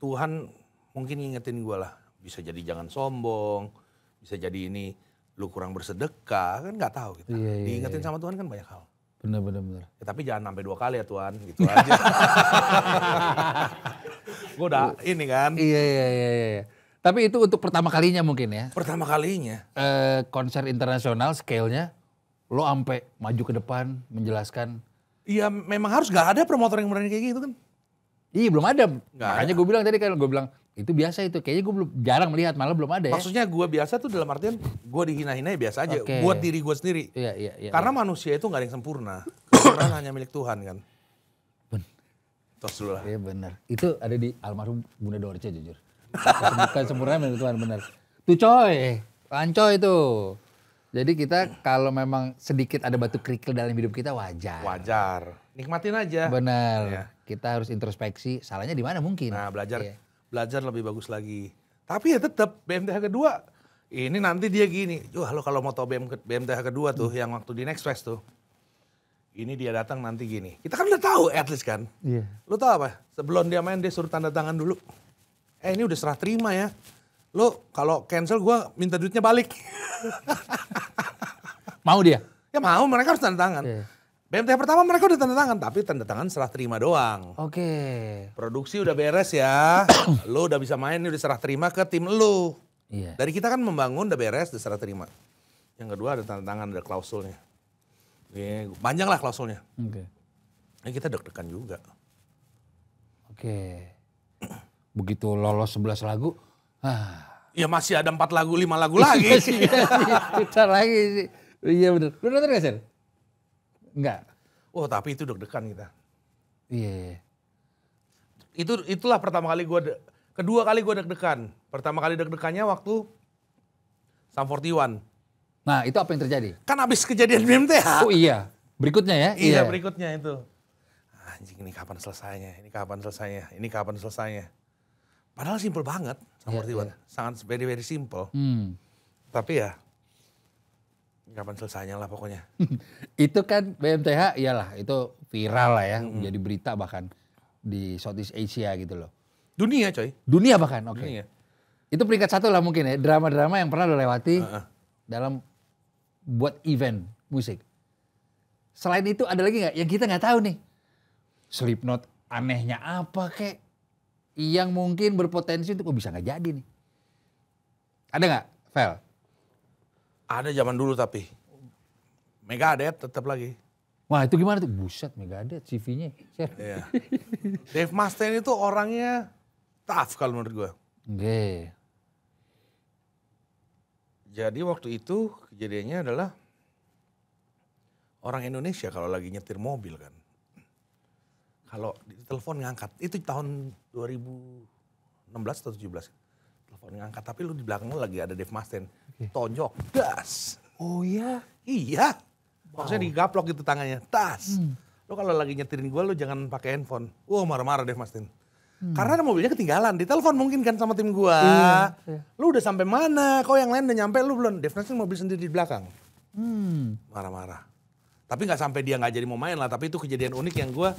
Tuhan mungkin ngingetin gue lah. Bisa jadi jangan sombong, bisa jadi ini lu kurang bersedekah, kan gak tahu kita. Diingetin sama Tuhan kan banyak hal. Bener. Ya, tapi jangan sampai 2 kali ya Tuhan, gitu aja. Gue udah ini kan. Iya. Tapi itu untuk pertama kalinya mungkin ya? Pertama kalinya. Konser internasional scale-nya, lo ampe maju ke depan menjelaskan. Iya memang harus, gak ada promotor yang berani kayak gitu kan. Iya belum ada, Nggak makanya gue bilang tadi kan, gue bilang itu biasa itu, kayaknya gue belum jarang melihat, malah belum ada ya. Maksudnya gue biasa tuh dalam artian gue dihina-hina ya biasa aja, Oke. buat diri gue sendiri. Iya. Karena manusia itu gak ada yang sempurna, kesempurnaan hanya milik Tuhan kan. Tos dulu lah. Iya benar, itu ada di almarhum Bunda Dorce jujur. Bukan sempurna milik Tuhan, benar. Tuh coy, lancoy itu. Jadi kita kalau memang sedikit ada batu kerikil dalam hidup kita wajar. Wajar, nikmatin aja. Benar, Iya. kita harus introspeksi, salahnya di mana mungkin. Nah belajar Iya. belajar lebih bagus lagi. Tapi ya tetap BMTH kedua, ini nanti dia gini, wah lo kalau mau tau BMTH kedua tuh yang waktu di Next Fest tuh, ini dia datang nanti gini. Kita kan udah tahu at least kan. Iya. Lo tau apa? Sebelum dia main dia suruh tanda tangan dulu. Ini udah serah terima ya. Lo kalau cancel gue minta duitnya balik. Mau dia? Ya mau, mereka harus tanda tangan. Iya. BMTH pertama mereka udah tanda tangan, tapi tanda tangan serah terima doang. Oke. Produksi udah beres ya, lo udah bisa main, udah serah terima ke tim lo. Iya. Dari kita kan membangun udah beres, udah serah terima. Yang kedua ada tanda tangan, ada klausulnya. Panjang lah klausulnya. Oke. Kita deg-degan juga. Oke. Begitu lolos 11 lagu, Ya masih ada 4 lagu, 5 lagu lagi. Bentar lagi sih. Iya bener. Lu nonton gak Sen? Enggak. Oh tapi itu deg-degan kita. Iya. Itulah pertama kali kedua kali gue deg-degan. Pertama kali deg-degannya waktu Sum 41. Nah itu apa yang terjadi? Kan abis kejadian BMTH. Oh iya. Berikutnya ya? Iya berikutnya itu. Anjing ini kapan selesainya, ini kapan selesainya, ini kapan selesainya. Padahal simple banget Sum 41. Sangat very very simple. Tapi ya kapan selesainya lah pokoknya. Itu kan BMTH iyalah itu viral lah ya. Menjadi berita bahkan di Southeast Asia gitu loh. Dunia coy. Dunia bahkan, oke. Dunia. Itu peringkat 1 lah mungkin ya. Drama-drama yang pernah lo lewati dalam buat event musik. Selain itu ada lagi gak yang kita gak tahu nih? Slipknot anehnya apa kek? Yang mungkin berpotensi untuk bisa gak jadi nih. Ada gak, Vel? Ada zaman dulu tapi. Megadeth tetap lagi. Wah itu gimana tuh? Buset Megadeth CV-nya. Iya. Dave Mustaine itu orangnya tough kalau menurut gue. Oke. Jadi waktu itu kejadiannya adalah orang Indonesia kalau lagi nyetir mobil kan. Kalau ditelepon ngangkat, itu tahun 2016 atau 17. Telepon ngangkat, tapi lu di belakang lu lagi ada Dave Mustaine. Tonjok, das. Oh iya? Iya. Maksudnya digaplok gitu tangannya, tas. Lu kalau lagi nyetirin gue, lu jangan pakai handphone. Wah marah-marah Dave Mustaine. Karena mobilnya ketinggalan, ditelepon mungkin kan sama tim gua. Iya. Lu udah sampai mana? Kau yang lain udah nyampe, lu belum. Dave Mustaine mobil sendiri di belakang. Marah-marah. Tapi nggak sampai dia nggak jadi mau main lah. Tapi itu kejadian unik yang gue,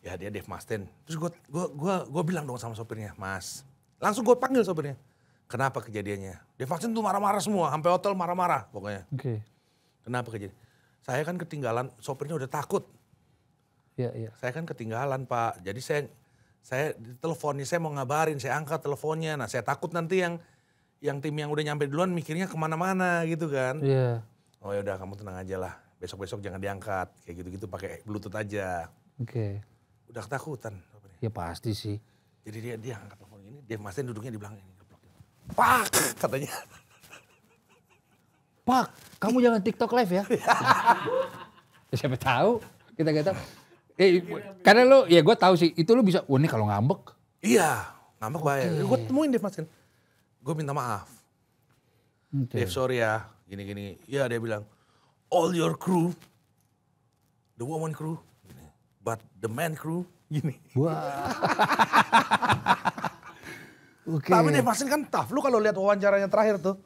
ya dia Dave Mustaine. Terus gue bilang dong sama sopirnya, Mas. Langsung gue panggil sopirnya. Kenapa kejadiannya? Dave Mustaine tuh marah-marah semua, sampai hotel marah-marah pokoknya. Oke. Kenapa kejadian? Saya kan ketinggalan, sopirnya udah takut. Iya. Saya kan ketinggalan Pak. Jadi saya teleponnya, saya mau ngabarin, saya angkat teleponnya. Nah saya takut nanti yang tim yang udah nyampe duluan mikirnya kemana-mana gitu kan. Iya. Oh ya udah kamu tenang aja lah. Besok-besok jangan diangkat. Kayak gitu-gitu pakai Bluetooth aja. Oke. Udah ketakutan. Ya pasti sih. Jadi dia angkat telepon ini, dia Mustaine duduknya di belakang ini. Pak katanya. Pak, kamu jangan TikTok live ya. Siapa tahu, kita gak tahu. Karena lo, ya gue tahu sih, itu lo bisa, ini kalau ngambek. Iya, ngambek bahaya. Gue temuin Dave Mustaine. Gue minta maaf. Dave sorry ya, gini-gini. Ya dia bilang, all your crew, the woman crew, but the man crew, gini. Wah. Oke. Tapi Dave Mustaine kan tough. Lu kalau lihat wawancaranya terakhir tuh,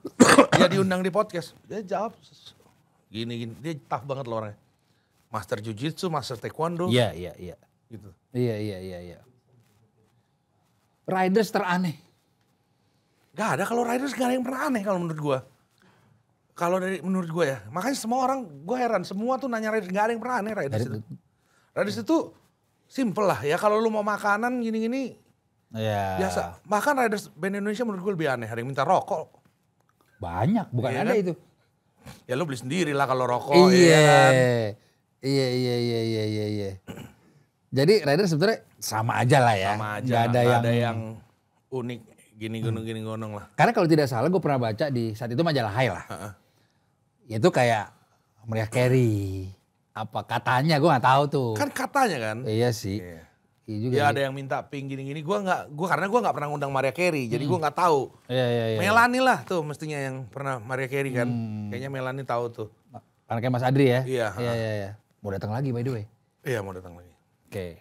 dia diundang di podcast, dia jawab gini-gini. Dia tough banget loh orangnya. Master Jiu-Jitsu, Master Taekwondo. Iya. Gitu. Iya. Riders teraneh. Gak ada, kalau Riders gak ada yang pernah aneh kalau menurut gua. Kalau menurut gua ya, makanya semua orang, gua heran, semua tuh nanya Riders, gak ada yang pernah aneh Riders itu. Riders itu simple lah ya, kalau lu mau makanan gini-gini, Iya. biasa. Bahkan Riders band Indonesia menurut gua lebih aneh, ada yang minta rokok. Banyak, bukan Iya ada kan? itu. Ya lu beli sendiri lah kalau rokok. Iya. Ya kan? Iya. Jadi Riders sebenarnya sama aja lah ya. Sama aja, Gak ada yang unik, gini gonong lah. Karena kalau tidak salah gue pernah baca di saat itu majalah Hai lah. Itu kayak Mariah Carey. Apa katanya gue gak tahu tuh. Kan katanya kan. Iya sih. Iya. Iya juga. Ya ada yang minta pink gini-gini, karena gue nggak pernah ngundang Mariah Carey, jadi gue nggak tahu. Iya. Melanie lah tuh mestinya yang pernah Mariah Carey kan, kayaknya Melanie tahu tuh. Anaknya Mas Adri ya? Iya. Iya. Mau datang lagi by the way. Iya mau datang lagi. Oke.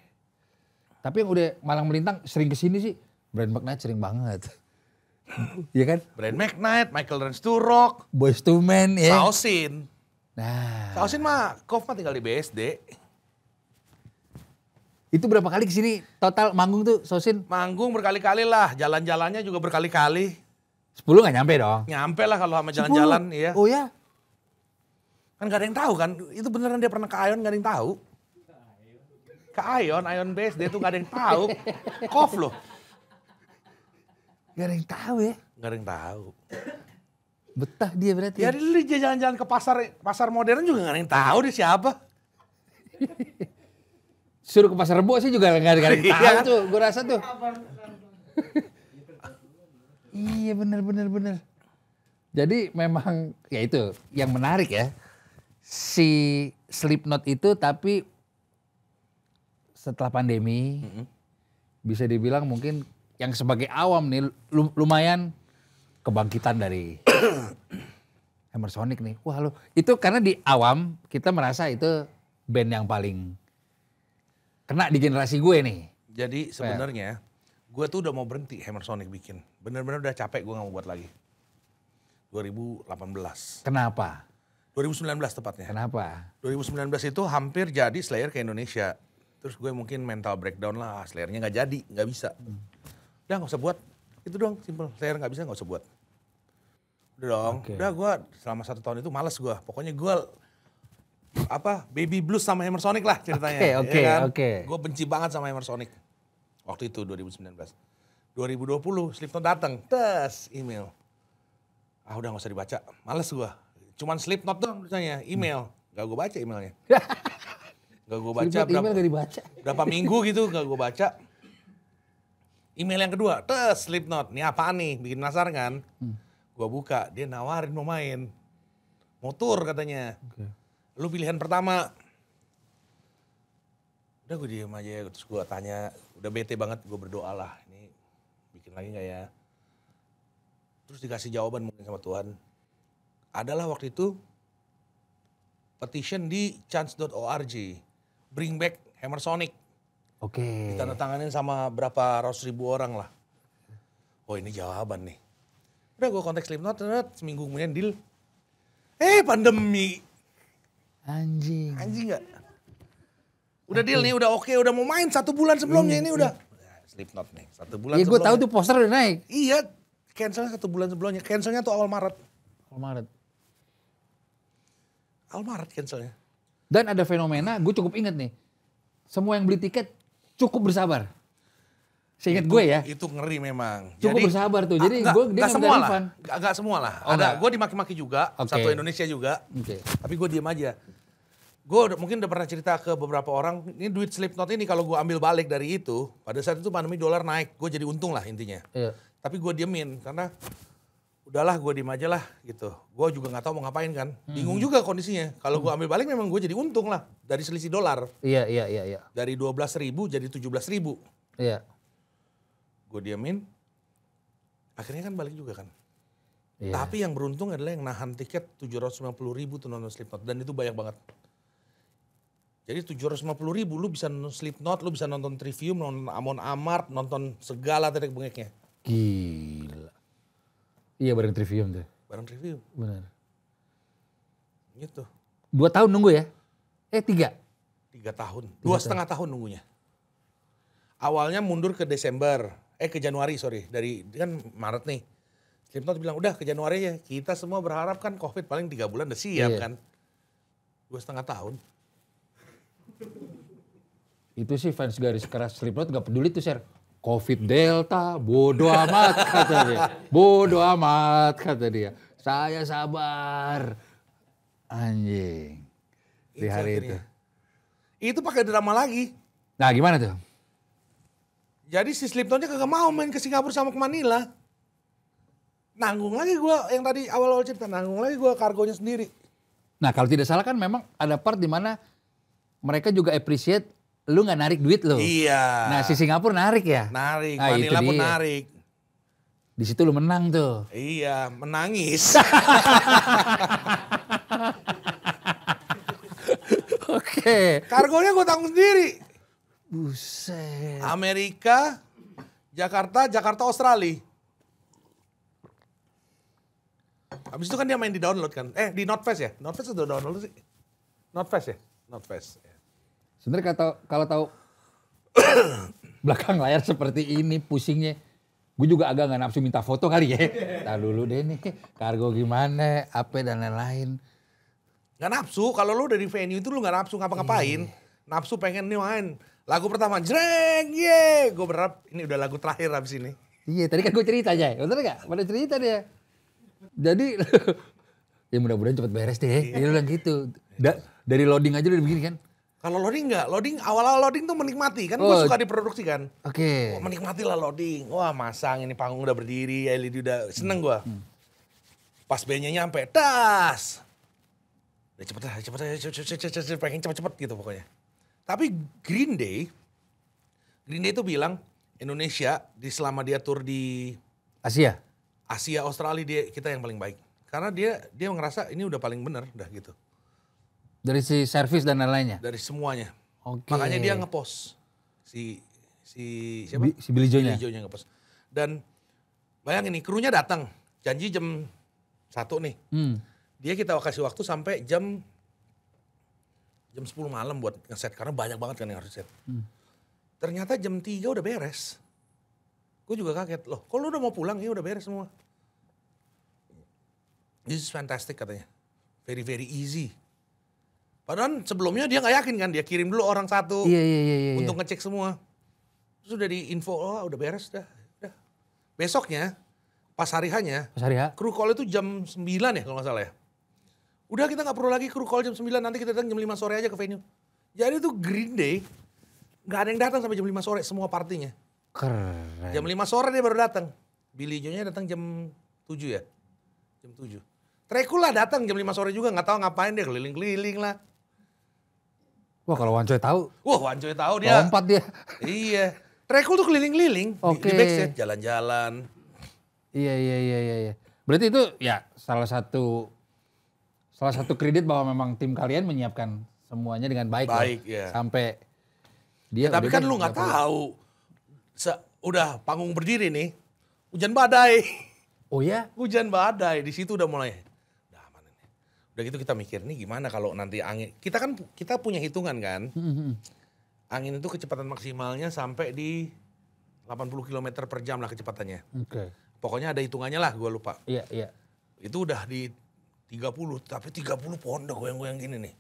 Tapi yang udah malang melintang sering kesini sih, Brand McKnight sering banget. Iya kan? Brand McKnight, Michael Rance Turok, Boyz II Men ya. Sausin. Nah. Sausin mah, Kof mah tinggal di BSD. Itu berapa kali kesini total manggung tuh Sausin? Manggung berkali-kali lah, jalan-jalannya juga berkali-kali. 10 gak nyampe dong? Nyampe lah kalau sama jalan-jalan, iya. Oh ya? Kan gak ada yang tahu kan, itu beneran dia pernah ke Ion gak ada yang tahu. Ke Ion BSD tuh gak ada yang tahu. Kof loh. Gak ada yang tahu ya? Gak ada yang tahu. Betah dia berarti. Ya dia jalan-jalan ke pasar modern juga gak ada yang tahu dia siapa. Suruh ke pasar Rebo sih juga gak ada yang tahu tuh, gue rasa tuh. Iya bener. Jadi memang ya itu yang menarik ya. Si Slipknot itu tapi setelah pandemi bisa dibilang mungkin yang sebagai awam nih lumayan kebangkitan dari Hammer Sonic nih. Wah lo itu karena di awam kita merasa itu band yang paling kena di generasi gue nih. Jadi sebenarnya gue tuh udah mau berhenti Hammer Sonic bikin. Bener-bener udah capek, gue gak mau buat lagi. 2018. Kenapa? 2019 tepatnya. Kenapa? 2019 itu hampir jadi Slayer ke Indonesia. Terus gue mungkin mental breakdown lah, Slayernya gak jadi, gak bisa. Udah gak usah buat, itu doang simple. Slayer gak bisa gak usah buat. Udah dong, udah gue selama 1 tahun itu males gue. Pokoknya gue baby blues sama Hammer Sonic lah ceritanya. Oke. Gue benci banget sama Hammer Sonic. Waktu itu 2019. 2020 Slipknot datang, tes email. Udah gak usah dibaca, males gue. Cuman Slipknot doang tulisannya, email. Gak gue baca emailnya. Gak gue baca berapa minggu gitu gak gue baca. Email yang kedua, tes Slipknot, ini apaan nih, bikin penasaran kan. Gue buka, dia nawarin mau main. Mau tour katanya. Lu pilihan pertama. Udah gue diem aja, terus gue tanya, udah bete banget, gue berdoa lah. Ini bikin lagi gak ya? Terus dikasih jawaban mungkin sama Tuhan. Adalah waktu itu petition di chance.org. Bring back Hammer Sonic. Oke. Ditandatanganin sama berapa ratus ribu orang lah. Oh ini jawaban nih. Udah gue kontak Slipknot, seminggu kemudian deal. Pandemi. Anjing. Anjing nggak? Udah deal nih, udah oke, udah mau main 1 bulan sebelumnya ini udah. Slipknot nih, 1 bulan Iya gue sebelumnya. tahu tuh poster udah naik. Iya, cancelnya 1 bulan sebelumnya. Cancelnya tuh awal Maret. Maret. Awal Maret cancelnya. Dan ada fenomena, gue cukup inget nih. Semua yang beli tiket cukup bersabar. Seingat gue ya. Itu ngeri memang. Cukup bersabar tuh. Jadi dia nggak semua lah. refund. Nggak semua lah. Oh, ada, nggak. gue dimaki-maki juga. Oke. Satu Indonesia juga. Oke. Tapi gue diem aja. Gue mungkin udah pernah cerita ke beberapa orang. Ini duit Slipknot ini kalau gue ambil balik dari itu. Pada saat itu pandemi dolar naik. Gue jadi untung lah intinya. Iya. Tapi gue diemin karena udahlah gue diem aja lah gitu. Gue juga nggak tahu mau ngapain kan. Bingung juga kondisinya. Kalau gue ambil balik memang gue jadi untung lah. Dari selisih dolar. Iya. Dari 12.000 jadi 17.000. Iya. Gue diemin. Akhirnya kan balik juga kan. Iya. Tapi yang beruntung adalah yang nahan tiket 750.000 tuh nonton Slipknot. Dan itu banyak banget. Jadi 750.000 lu bisa nonton Slipknot, lu bisa nonton Trivium, nonton Amon Amarth, nonton segala tetek bengeknya. Gila. Iya bareng Trivium tuh. Bareng Trivium. Benar. Gitu. 2 tahun nunggu ya? 3. 3 tahun. 2,5 tahun nunggunya. Awalnya mundur ke Desember. Ke Januari sorry. Dari kan Maret nih. Slipknot bilang udah ke Januari ya. Kita semua berharap kan Covid paling 3 bulan udah siap Iya. kan. 2,5 tahun. Itu sih fans garis keras Slipknot gak peduli tuh share. Covid Delta, bodo amat kata dia. Bodo amat kata dia. Saya sabar. Anjing. Di Itu hari akhirnya. Itu pakai drama lagi. Nah gimana tuh? Jadi si Slipknotnya kagak mau main ke Singapura sama ke Manila. Nanggung lagi gue yang tadi awal-awal cerita. Nanggung lagi gue kargonya sendiri. Nah kalau tidak salah kan memang ada part di mana mereka juga appreciate lu gak narik duit lu. Iya. Nah si Singapura narik ya? Narik, Nah, itu Manila pun dia. narik. Di situ lu menang tuh. Iya, menangis. Oke. Kargonya gue tanggung sendiri. Buset. Amerika, Jakarta, Australia. Habis itu kan dia main di download kan. Di Notfest ya? Notfest atau download sih? Notfest ya? Notfest. Sebenarnya kalau tahu belakang layar seperti ini pusingnya, gue juga agak nggak nafsu minta foto kali ya. Tahu dulu deh nih, kargo gimana, apa dan lain-lain. Gak nafsu, kalau lu dari venue itu lu gak nafsu ngapa-ngapain. Nafsu pengen nih main. Lagu pertama, jreng, ye. Gue berharap ini udah lagu terakhir abis ini. Iya, tadi kan gue cerita aja, bener gak? Pada cerita dia. Jadi, ya mudah-mudahan cepet beres deh. Dia bilang gitu. Dari loading aja udah begini kan. Kalau loading enggak, awal-awal loading tuh menikmati. Kan gue suka diproduksi kan. Oke. Wah, menikmati lah loading. Wah masang ini panggung udah berdiri, LED udah seneng gue. Pas bandnya nyampe, das. Udah cepet, pengen cepet-cepet gitu pokoknya. Tapi Green Day tuh bilang Indonesia selama dia tur di Asia. Asia, Australia kita yang paling baik. Karena dia ngerasa ini udah paling bener, udah gitu. Dari si servis dan lain-lainnya? Dari semuanya. Oke. Makanya dia ngepost si siapa? Si Billy Joe-nya. Billy Joe-nya ngepost. Dan bayangin nih, krunya datang. Janji jam 1 nih. Dia kita kasih waktu sampai jam 10 malam buat ngeset. Karena banyak banget kan yang harus set. Ternyata jam 3 udah beres. Gue juga kaget. Loh, kok lu udah mau pulang? Ya udah beres semua. This is fantastic katanya. Very, very easy. Padahal sebelumnya dia gak yakin kan. Dia kirim dulu orang satu. Iya. Untuk ngecek semua. Terus udah di info, oh udah beres dah. Besoknya, pas hari hanya, Mas Hari ya? kru call itu jam 9 ya kalau gak salah ya. Udah kita gak perlu lagi kru call jam 9, nanti kita datang jam 5 sore aja ke venue. Jadi tuh Green Day, gak ada yang datang sampai jam 5 sore semua partinya. Keren. Jam 5 sore dia baru datang. Billy Joe-nya datang jam 7 ya? Jam 7. Trekula datang jam 5 sore juga, gak tahu ngapain dia, keliling-keliling lah. Wah kalau Wancoy tahu, Wah Wancoy tahu dia. lompat dia. Iya. Trekul tuh keliling-keliling Oke. di backstage, jalan-jalan. Iya. Berarti itu ya salah satu kredit bahwa memang tim kalian menyiapkan semuanya dengan baik. Baik, loh. ya. Sampai dia. Tapi kan lu nggak tahu. Udah panggung berdiri nih, hujan badai. Oh ya? Hujan badai, di situ udah mulai. Udah aman ini. Udah gitu kita mikir nih gimana kalau nanti angin. Kita punya hitungan kan. Angin itu kecepatan maksimalnya sampai di 80 km per jam lah kecepatannya. Oke. Pokoknya ada hitungannya lah, gue lupa. Iya, iya. Itu udah di 30, tapi 30 pondok goyang-goyang gini nih.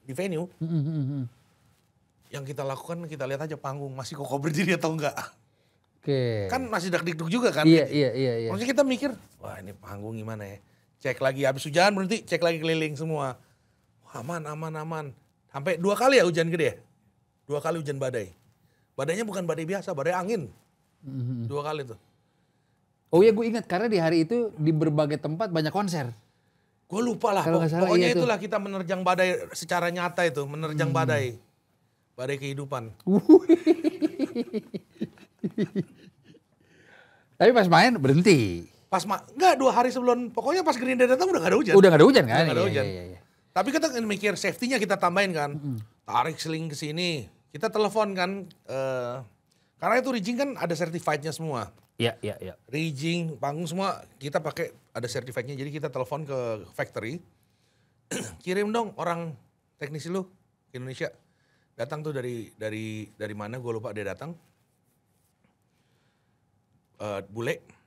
Di venue. Yang kita lakukan, kita lihat aja panggung, masih kokoh berdiri atau enggak. Oke. Kan masih dak-dikduk juga kan. Iya, iya, iya, iya. Maksudnya kita mikir, wah ini panggung gimana ya. Cek lagi, habis hujan berhenti, cek lagi keliling semua. Wah, aman, aman, aman. Sampai 2 kali ya hujan gede ya. 2 kali hujan badai. Badainya bukan badai biasa, badai angin. 2 kali tuh. Oh iya gue ingat karena di hari itu di berbagai tempat banyak konser. Gue lupa lah, Kalau nggak salah, pokoknya iya tuh. itulah kita menerjang badai secara nyata itu, menerjang badai. Badai kehidupan. Tapi pas main berhenti. Enggak 2 hari sebelum, pokoknya pas Green Day datang udah gak ada hujan. Udah gak ada hujan kan? Udah nggak ada Iya, hujan. iya, iya. Tapi kita mikir safety-nya kita tambahin kan. Tarik seling ke sini. Kita telepon kan, karena itu rigging kan ada certified-nya semua. Iya, iya, iya. Rigging, panggung semua kita pakai ada certified-nya. Jadi kita telepon ke factory. Kirim dong orang teknisi lu ke Indonesia. Datang tuh dari mana gue lupa dia datang. Bule.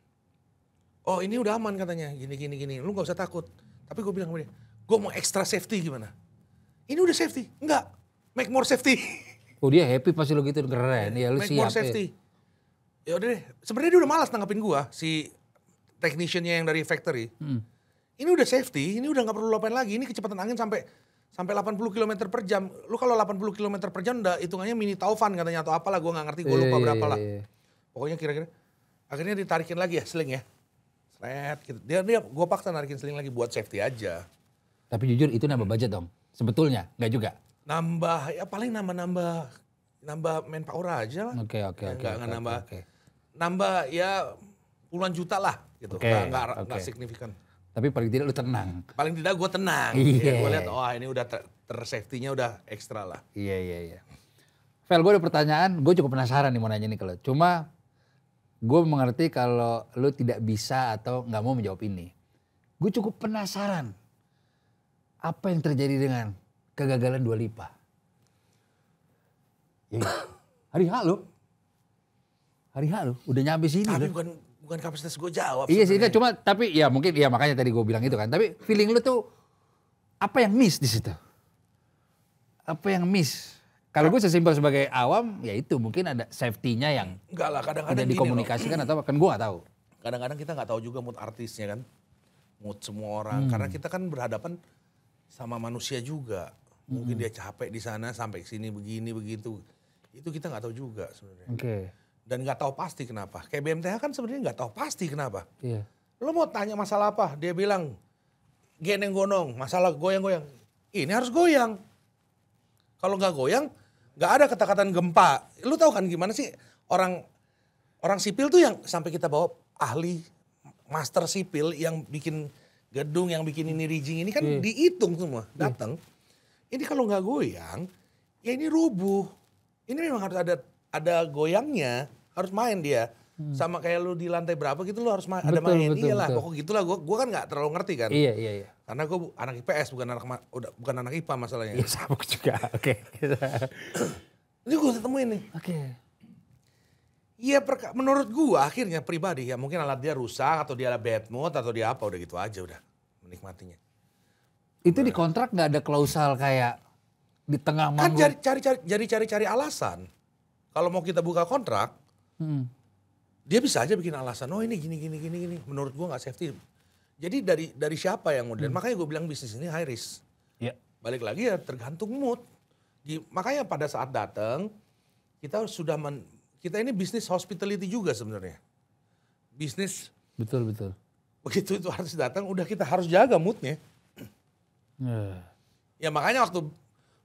Oh ini udah aman katanya, gini. Lu gak usah takut. Tapi gue bilang sama dia, gue mau extra safety gimana? Ini udah safety? Enggak, make more safety. Oh dia happy pasti lo gitu, keren. Ya lu Make siap. more safety. Ya udah deh, sebenarnya dia udah malas nanggepin gue, si technician-nya yang dari factory. Ini udah safety, ini udah gak perlu lupain lagi. Ini kecepatan angin sampai 80 km per jam. Lu kalau 80 km per jam udah hitungannya mini taufan katanya atau apalah, gue gak ngerti, gue lupa berapa lah. Pokoknya kira-kira, akhirnya ditarikin lagi ya seling ya. Gitu. Dia gue paksa narikin seling lagi buat safety aja. Tapi jujur itu nambah budget dong, sebetulnya nggak juga? Nambah, ya paling nambah manpower aja lah. Oke. Nggak nambah, nambah ya puluhan juta lah gitu, nggak signifikan. Tapi paling tidak lu tenang. Paling tidak gue tenang, Iya. gue lihat wah ini udah safety-nya udah ekstra lah. Iya. Vel, gue ada pertanyaan, gue cukup penasaran nih mau nanya nih ke lo. Cuma gue mengerti kalau lu tidak bisa atau nggak mau menjawab ini. Gue cukup penasaran apa yang terjadi dengan kegagalan Dua Lipa. Ya, hari H lo, udah nyampe sini. Tapi lo. bukan kapasitas gue jawab. Iya sih, sebenarnya. cuma tapi ya mungkin ya makanya tadi gue bilang itu kan. Tapi feeling lu tuh apa yang miss di situ? Apa yang miss? Kalau gue sesimpel sebagai awam, ya itu mungkin ada safety-nya yang Enggak lah, kadang-kadang udah gini dikomunikasikan loh. atau kan gue gak tahu. Kadang-kadang kita nggak tahu juga mood artisnya kan, mood semua orang. Karena kita kan berhadapan sama manusia juga. Mungkin dia capek di sana sampai sini begini begitu. Itu kita nggak tahu juga sebenarnya. Oke. Dan nggak tahu pasti kenapa. Kayak BMTH kan sebenarnya nggak tahu pasti kenapa. Iya. Lo mau tanya masalah apa? Dia bilang geneng gonong, masalah goyang-goyang. Ini harus goyang. Kalau nggak goyang, nggak ada kata-kata gempa. Lu tahu kan gimana sih orang sipil tuh yang sampai kita bawa ahli master sipil yang bikin gedung, yang bikin ini rigging ini kan dihitung semua, datang. Ini kalau nggak goyang, ya ini rubuh. Ini memang harus ada goyangnya, harus main dia. Sama kayak lu di lantai berapa gitu lu harus ada main. Iyalah, pokok gitulah. Gue kan nggak terlalu ngerti kan. Iya. Karena gue anak IPS bukan anak IPA masalahnya. Iya sama juga. Oke. Ini gue temuin nih. Oke. Iya menurut gue akhirnya pribadi ya mungkin alat dia rusak atau dia ada bad mood atau dia apa udah gitu aja udah menikmatinya. Itu di kontrak nggak ada klausal kayak di tengah Kan manggung. cari alasan. Kalau mau kita buka kontrak, dia bisa aja bikin alasan. Oh ini gini. Menurut gue nggak safety. Jadi dari siapa yang model? Makanya gue bilang bisnis ini high risk. Iya. Balik lagi ya tergantung mood. Makanya pada saat datang kita sudah kita ini bisnis hospitality juga sebenarnya. Bisnis Betul. begitu itu artis datang udah kita harus jaga moodnya. Ya makanya waktu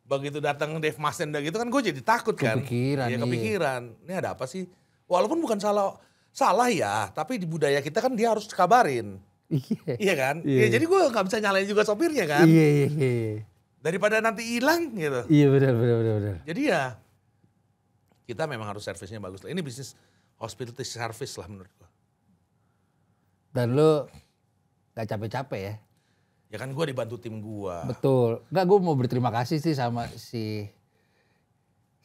begitu datang Dave Masenda gitu kan gue jadi takut kan. Kepikiran, Ya kepikiran. Ini ada apa sih? Walaupun bukan salah ya, tapi di budaya kita kan dia harus kabarin. Iya kan? Iya. Ya, jadi gue nggak bisa nyalain juga sopirnya kan. Iya. Daripada nanti hilang gitu. Iya benar. Jadi ya kita memang harus servisnya bagus. Ini bisnis hospitality service lah menurut gue. Dan lu gak capek-capek ya? Ya kan gue dibantu tim gue. Betul. Enggak, gue mau berterima kasih sih sama si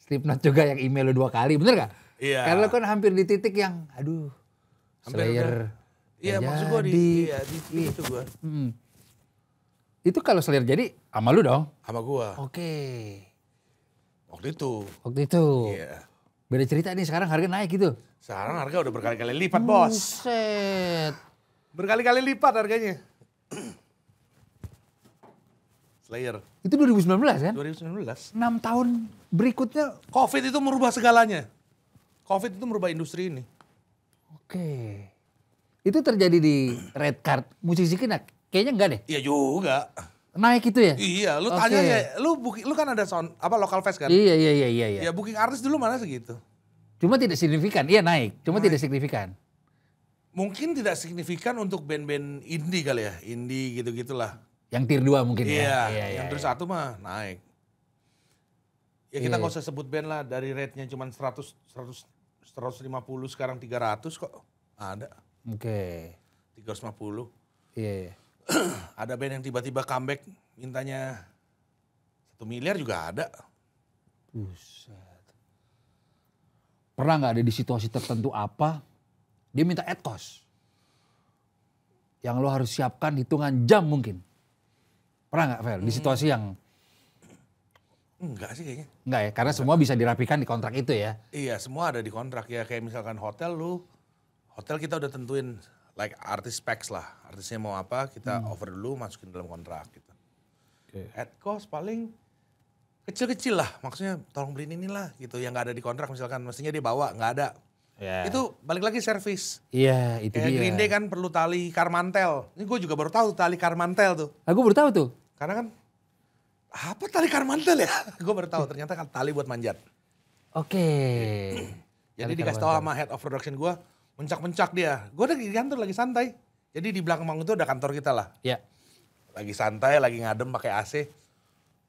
Slipknot juga yang email lu 2 kali, bener gak? Iya. Karena lu kan hampir di titik yang, aduh, Hampir Slayer. Iya maksud gue di itu gue. Itu kalau Slayer jadi sama lu dong? Sama gue. Oke. Waktu itu. Waktu itu. Iya. Beda cerita nih, sekarang harga naik gitu. Sekarang harga udah berkali-kali lipat bos. Buset. Berkali-kali lipat harganya. Slayer. Itu 2019 kan? 2019. 6 tahun berikutnya. Covid itu merubah segalanya. Covid itu merubah industri ini. Oke. Itu terjadi di Red Card musisi kita? Kayaknya enggak deh. Iya juga. Naik itu ya? Iya, lu Oke. tanya aja. Lu kan ada sound local fest kan? Iya. Ya booking artis dulu mana segitu. Cuma tidak signifikan. Iya naik. Cuma tidak signifikan. Mungkin tidak signifikan untuk band-band indie kali ya. Indie gitu-gitulah. Yang tier 2 mungkin ya. Yang terus 1 mah naik. Ya kita nggak usah sebut band lah, dari rate-nya cuma 150 sekarang 300 kok. Ada. Oke. 350. Iya. Ada band yang tiba-tiba comeback mintanya 1 miliar juga ada. Buset. Pernah nggak ada di situasi tertentu apa, dia minta ad cost. Yang lo harus siapkan hitungan jam mungkin. Pernah nggak, Fel? Di situasi yang... Enggak sih kayaknya. Enggak ya, karena semua bisa dirapikan di kontrak itu ya. Iya, semua ada di kontrak ya. Kayak misalkan hotel kita udah tentuin like artis specs lah. Artisnya mau apa, kita offer dulu, masukin dalam kontrak gitu. Oke. Ad cost paling kecil-kecil lah. Maksudnya tolong beliin inilah gitu. Yang nggak ada di kontrak misalkan, mestinya dia bawa, nggak ada. Ya. Itu balik lagi servis. Iya, itu Kayak dia. Green Day kan perlu tali karmantel. Ini gue juga baru tahu tali karmantel tuh. Aku baru tahu tuh. Karena kan apa tali karmantel ya? Gue baru tahu ternyata kan tali buat manjat. Oke. Jadi dikasih tahu sama head of production gue, mencak-mencak dia. Gue udah di kantor lagi santai. Jadi di belakang panggung itu ada kantor kita lah. Ya. Lagi santai, lagi ngadem pakai AC.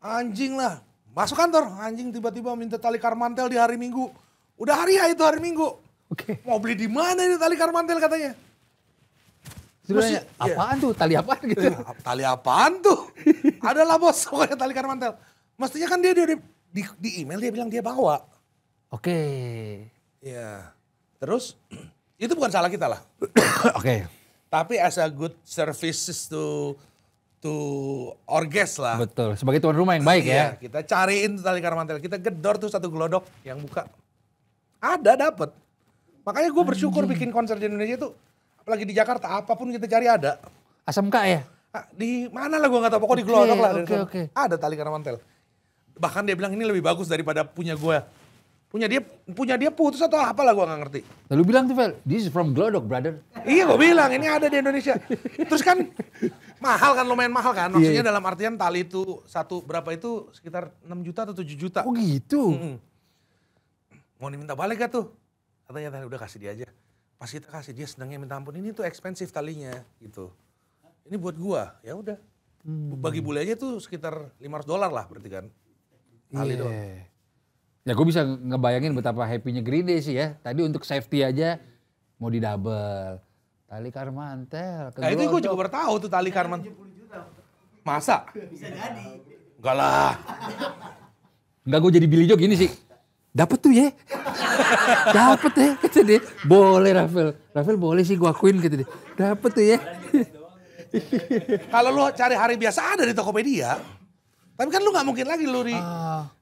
Anjing lah, masuk kantor. Anjing tiba-tiba minta tali karmantel di hari Minggu. Udah hari itu hari Minggu. Oke. Mau beli di mana ini tali karmantel katanya? Sebenarnya Iya. apaan tuh? Tali apaan gitu? Tali apaan tuh? Adalah bos, pokoknya tali karmantel. Mestinya kan dia di email dia bilang dia bawa. Oke. Iya. Terus itu bukan salah kita lah. Oke. Tapi as a good services to our guest lah. Betul. Sebagai tuan rumah yang baik ya. Iya, kita cariin tuh tali karmantel. Kita gedor tuh 1 gelodok yang buka. Ada dapet. Makanya gue bersyukur bikin konser di Indonesia tuh. Apalagi di Jakarta, apapun kita cari ada. Asam K ya? Di mana lah gue gak tahu, pokoknya di gelodok lah. Oke. Ada tali karmantel. Bahkan dia bilang ini lebih bagus daripada punya gue. Punya dia putus atau apa lah gue gak ngerti. Lalu bilang tuh, Fel, this is from Glodok, brother. Iya gue bilang ini ada di Indonesia. Terus kan mahal kan, lumayan mahal kan. Maksudnya dalam artian tali itu berapa itu sekitar 6 juta atau 7 juta. Oh gitu? Mau diminta balik gak tuh? Katanya udah kasih dia aja. Pas kita kasih dia senangnya minta ampun, ini tuh expensive talinya gitu. Ini buat gua, ya udah. Bagi bule aja tuh sekitar $500 lah berarti kan. Tali doang. Ya gue bisa ngebayangin betapa happy-nya Green Day sih ya. Tadi untuk safety aja mau di double. Tali karmantel. Nah itu gue juga baru tahu tuh tali karmantel. Masa? Bisa jadi. Enggak lah. Enggak, gue jadi Billy Joe gini sih. Dapet tuh ya. Dapet ya. Kata dia. Boleh Rafael boleh sih gue akuin gitu deh. Dapet tuh ya. Kalau lu cari hari biasa ada di Tokopedia. Tapi kan lu gak mungkin lagi lu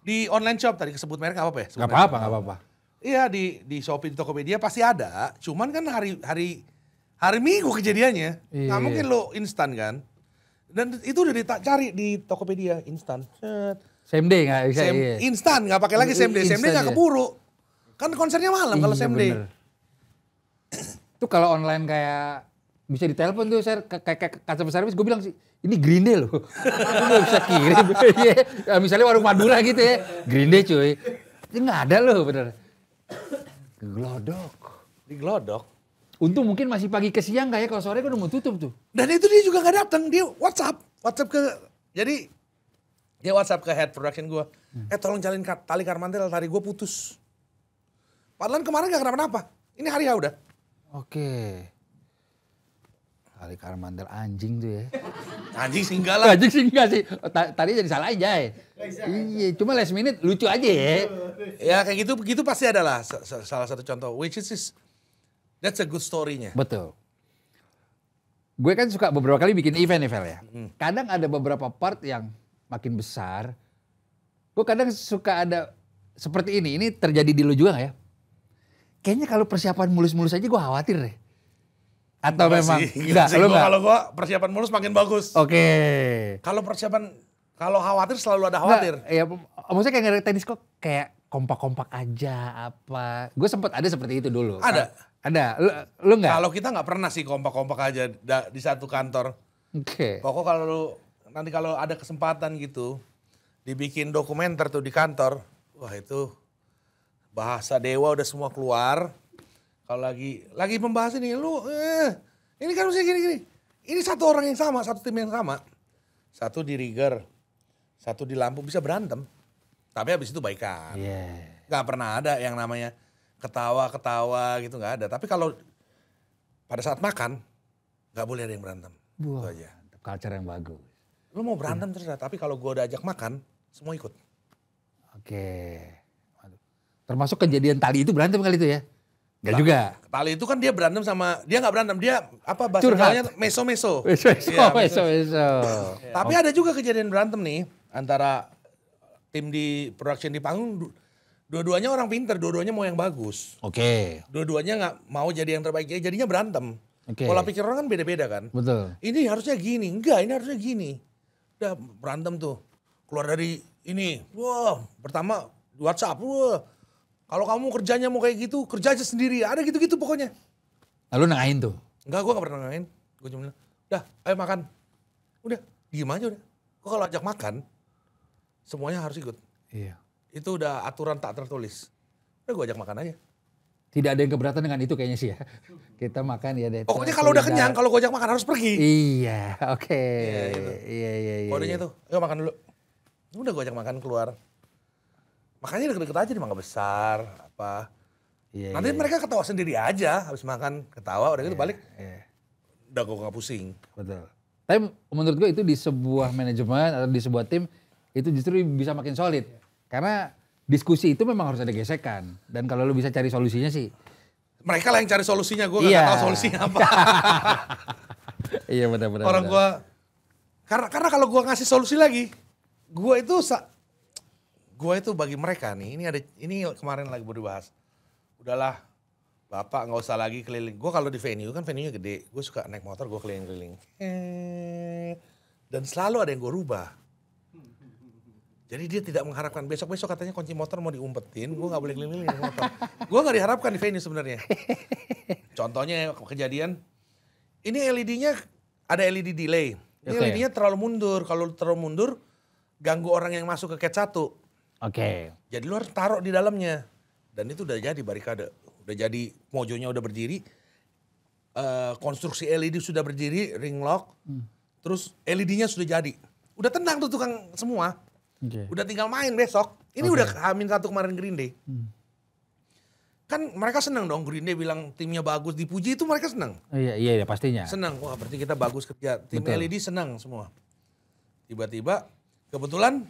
di online shop. Tadi kesebut merek apa ya? Gak apa-apa. Iya di Shopee, di Tokopedia pasti ada. Cuman kan hari Minggu kejadiannya. Iya. Gak mungkin lu instan kan. Dan itu udah dicari di Tokopedia instan. Same day gak bisa? Iya. Instan, gak pakai lagi same day. Same day Instan, gak iya. keburu. Kan konsernya malam kalau Iya, same day. bener. Itu kalau online kayak bisa ditelepon tuh kayak customer service, gue bilang sih ini Green Day loh. Gue gak bisa kirim. Ya, misalnya warung Madura gitu ya. Green Day cuy. Ini gak ada loh bener. Glodok. Di Glodok. Untung mungkin masih pagi ke siang gak ya, kalau sore kan udah mau tutup tuh. Dan itu dia juga gak datang, dia WhatsApp ke, jadi dia WhatsApp ke head production gue. Tolong jalin tali karmantel, tali gue putus. Padahal kemarin gak kenapa-napa. Ini hari ya udah. Oke. Kali Karmandel anjing tuh ya. Anjing sih enggak lah. Anjing sih enggak sih. Tadi jadi salah aja ya. Iya, cuma last minute lucu aja ya. Ya kayak gitu pasti ada lah salah satu contoh. Which is that's a good story-nya. Betul. Gue kan suka beberapa kali bikin event ya. Kadang ada beberapa part yang makin besar. Gue kadang suka ada seperti ini. Ini terjadi di lu juga gak ya? Kayaknya kalau persiapan mulus-mulus aja gue khawatir deh. Atau memang enggak, lu enggak? Kalau gue persiapan mulus makin bagus. Oke. Kalau khawatir selalu ada khawatir. Ya, maksudnya kayak nggak ada tenis kok kayak kompak-kompak aja apa. Gue sempet ada seperti itu dulu. Ada. Lu enggak? Kalau kita nggak pernah sih kompak-kompak aja di satu kantor. Oke. Pokok nanti kalau ada kesempatan gitu dibikin dokumenter tuh di kantor, wah itu bahasa dewa udah semua keluar. Kalau lagi membahas ini, ini kan mesti gini. Ini satu orang yang sama, satu tim yang sama. Satu di rigger, satu di lampu bisa berantem. Tapi habis itu baikan. Iya. Gak pernah ada yang namanya ketawa-ketawa gitu, gak ada. Tapi kalau pada saat makan, gak boleh ada yang berantem. Wah, Itu aja. culture yang bagus. Lu mau berantem terserah, tapi kalau gue udah ajak makan, semua ikut. Oke. Waduh. Termasuk kejadian tali itu berantem kali itu ya? Enggak juga. Tali itu kan dia berantem dia nggak berantem, dia apa bahasa Curhat. Jawanya meso-meso. Meso. Tapi ada juga kejadian berantem nih antara tim di production di panggung, dua-duanya orang pinter, dua-duanya mau yang bagus. Oke. Dua-duanya nggak mau jadi yang terbaik, jadinya berantem. Oke. Pola pikir orang kan beda-beda kan. Betul. Ini harusnya gini, enggak ini harusnya gini. Udah berantem tuh, keluar dari ini, wah pertama WhatsApp, wah. Kalau kamu kerjanya mau kayak gitu, kerja aja sendiri. Ada gitu-gitu pokoknya. Lalu nengahin tuh? Enggak, gue gak pernah nengahin. Gue cuma bilang, udah ayo makan. Udah, diem aja udah. Gue kalau ajak makan, semuanya harus ikut. Iya. Itu udah aturan tak tertulis. Udah gue ajak makan aja. Tidak ada yang keberatan dengan itu kayaknya sih ya. Kita makan ya deh. Pokoknya kalau udah kenyang, kalau gue ajak makan harus pergi. Iya, oke. Iya, gitu. Iya. Kodenya tuh, ayo makan dulu. Udah gue ajak makan keluar. Makanya deket-deket aja di Mangga Besar, apa. Iya, Nanti mereka ketawa sendiri aja, habis makan ketawa, udah gitu balik. Iya. Udah gue gak pusing. Betul. Tapi menurut gue itu di sebuah manajemen atau di sebuah tim itu justru bisa makin solid. Karena diskusi itu memang harus ada gesekan. Dan kalau lu bisa cari solusinya sih. Mereka lah yang cari solusinya, gue gak tahu solusinya apa. Iya benar-benar. Orang gue, karena kalau gue ngasih solusi lagi, gue itu bagi mereka nih, ini kemarin lagi baru dibahas. Udahlah, Bapak nggak usah lagi keliling. Gue kalau di venue kan venue-nya gede, gue suka naik motor, gue keliling-keliling. Dan selalu ada yang gue rubah. Jadi dia tidak mengharapkan besok-besok katanya kunci motor mau diumpetin, gue nggak boleh keliling-keliling naik motor. Gue nggak diharapkan di venue sebenarnya. Contohnya kejadian, ini LED-nya ada LED delay. Ini LED-nya terlalu mundur. Kalau terlalu mundur, ganggu orang yang masuk ke cat 1. Oke. Jadi lu harus taruh di dalamnya. Dan itu udah jadi barikade. Udah jadi mojonya udah berdiri. Konstruksi LED sudah berdiri, ring lock. Terus LED-nya sudah jadi. Udah tenang tuh tukang semua. Okay. Udah tinggal main besok. Ini udah H-1 kemarin Green Day. Kan mereka senang dong Green Day bilang timnya bagus. Dipuji itu mereka senang. Iya pastinya. Senang. Wah berarti kita bagus kerja. Tim Betul. LED senang semua. Tiba-tiba kebetulan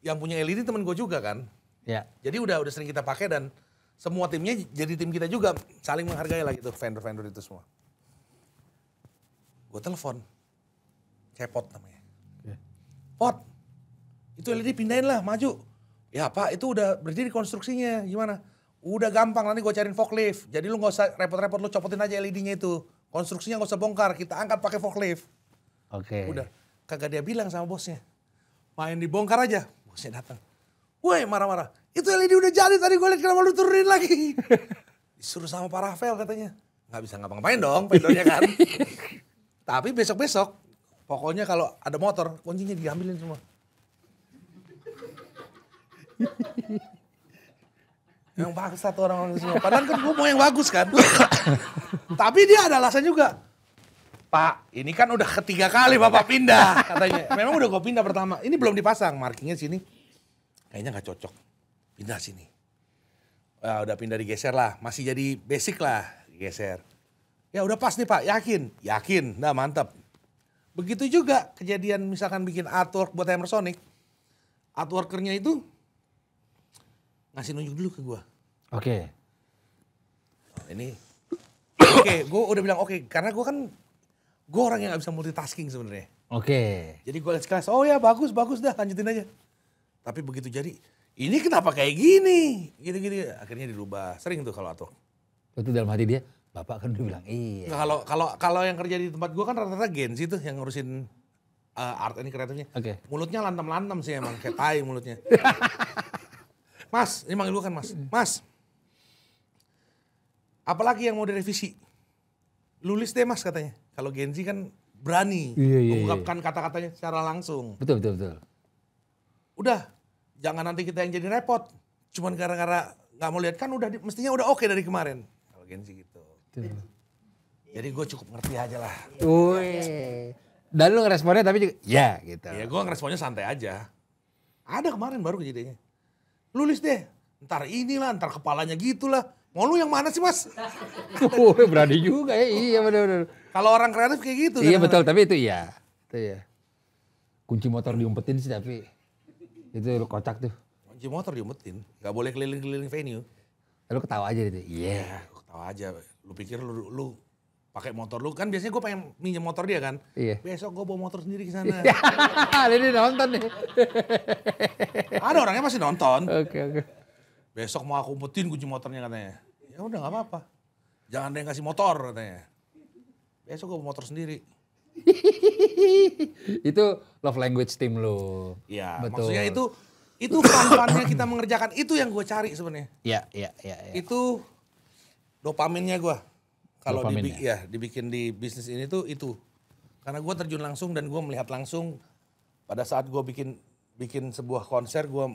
yang punya LED temen gue juga kan. Ya. Jadi udah sering kita pakai dan semua timnya jadi tim kita juga. Saling menghargai lah gitu vendor-vendor itu semua. Gue telepon. Cepot namanya. Pot, itu LED pindahin lah, maju. Ya Pak, itu udah berdiri konstruksinya, gimana? Udah gampang, nanti gue cariin forklift. Jadi lu gak usah repot-repot, lu copotin aja LED-nya itu. Konstruksinya gak usah bongkar, kita angkat pakai forklift. Oke. Udah, kagak dia bilang sama bosnya. Main dibongkar aja, bosnya datang. Woi marah-marah, itu LED udah jadi tadi gue liat kenapa lu turunin lagi. Disuruh sama Pak Rafael katanya. Gak bisa ngapa-ngapain dong vendornya kan. Tapi besok-besok, pokoknya kalau ada motor, kuncinya diambilin semua. Yang bagus satu orang semua. Padahal kan gue mau yang bagus kan. Tapi dia ada alasan juga. Pak, ini kan udah ketiga kali Bapak pindah katanya. Memang udah gue pindah pertama. Ini belum dipasang, markingnya sini. Kayaknya gak cocok. Pindah sini. Udah pindah digeser lah. Masih jadi basic lah, digeser. Ya udah pas nih Pak, yakin, nah mantap. Begitu juga kejadian misalkan bikin artwork buat Hammersonic, artworkernya itu ngasih nunjuk dulu ke gue. Oke. Ini, oke, gue udah bilang oke, karena gue orang yang gak bisa multitasking sebenarnya. Oke. Jadi gue lihat sekelas, oh ya bagus dah lanjutin aja. Tapi begitu jadi, ini kenapa kayak gini? Gini-gini, akhirnya dirubah. Sering tuh kalau artwork. Itu dalam hati dia, Bapak kan udah bilang iya. Nggak, kalau yang kerja di tempat gue kan rata-rata Gen Z tuh yang ngurusin art ini kreatifnya. Oke. Mulutnya lantam-lantam sih emang, kayak tai mulutnya. Mas, ini manggil gue kan Mas, apalagi yang mau direvisi? Lulis deh Mas katanya. Kalau Gen Z kan berani mengungkapkan kata-katanya secara langsung. Betul. Udah, jangan nanti kita yang jadi repot. Cuman gara-gara nggak mau lihat kan mestinya udah oke dari kemarin. Kalau Gen Z gitu. Betul. Jadi gue cukup ngerti aja lah. Wih. Dan lu ngeresponnya tapi juga ya gitu. Ya gue ngeresponnya santai aja. Ada kemarin baru kejadiannya. Lulis deh, ntar inilah, ntar kepalanya gitulah. Mau lu yang mana sih Mas? Berani juga ya, iya benar. Kalau orang kreatif kayak gitu. Iya betul, tapi itu iya. Itu ya. Kunci motor diumpetin sih tapi itu kocak tuh. Kunci motor diumpetin, gak boleh keliling-keliling venue. Lu ketawa aja gitu. Iya. Ya, ketawa aja. Lu pikir lu pakai motor lu kan biasanya gue pengen minjem motor dia kan. Iya. Besok gue bawa motor sendiri ke sana. Ini nonton nih. Ada orangnya masih nonton. Oke. Besok mau aku umpetin kunci motornya katanya. Ya udah nggak apa-apa. Jangan ada yang kasih motor katanya. Besok gue bawa motor sendiri. Itu love language team lo. Iya. Betul. Maksudnya itu fun-funnya kita mengerjakan itu yang gue cari sebenarnya. Iya. Itu dopaminnya gue. Kalau Dopaminnya. dibikin di bisnis ini tuh itu. Karena gue terjun langsung dan gue melihat langsung pada saat gue bikin sebuah konser, gue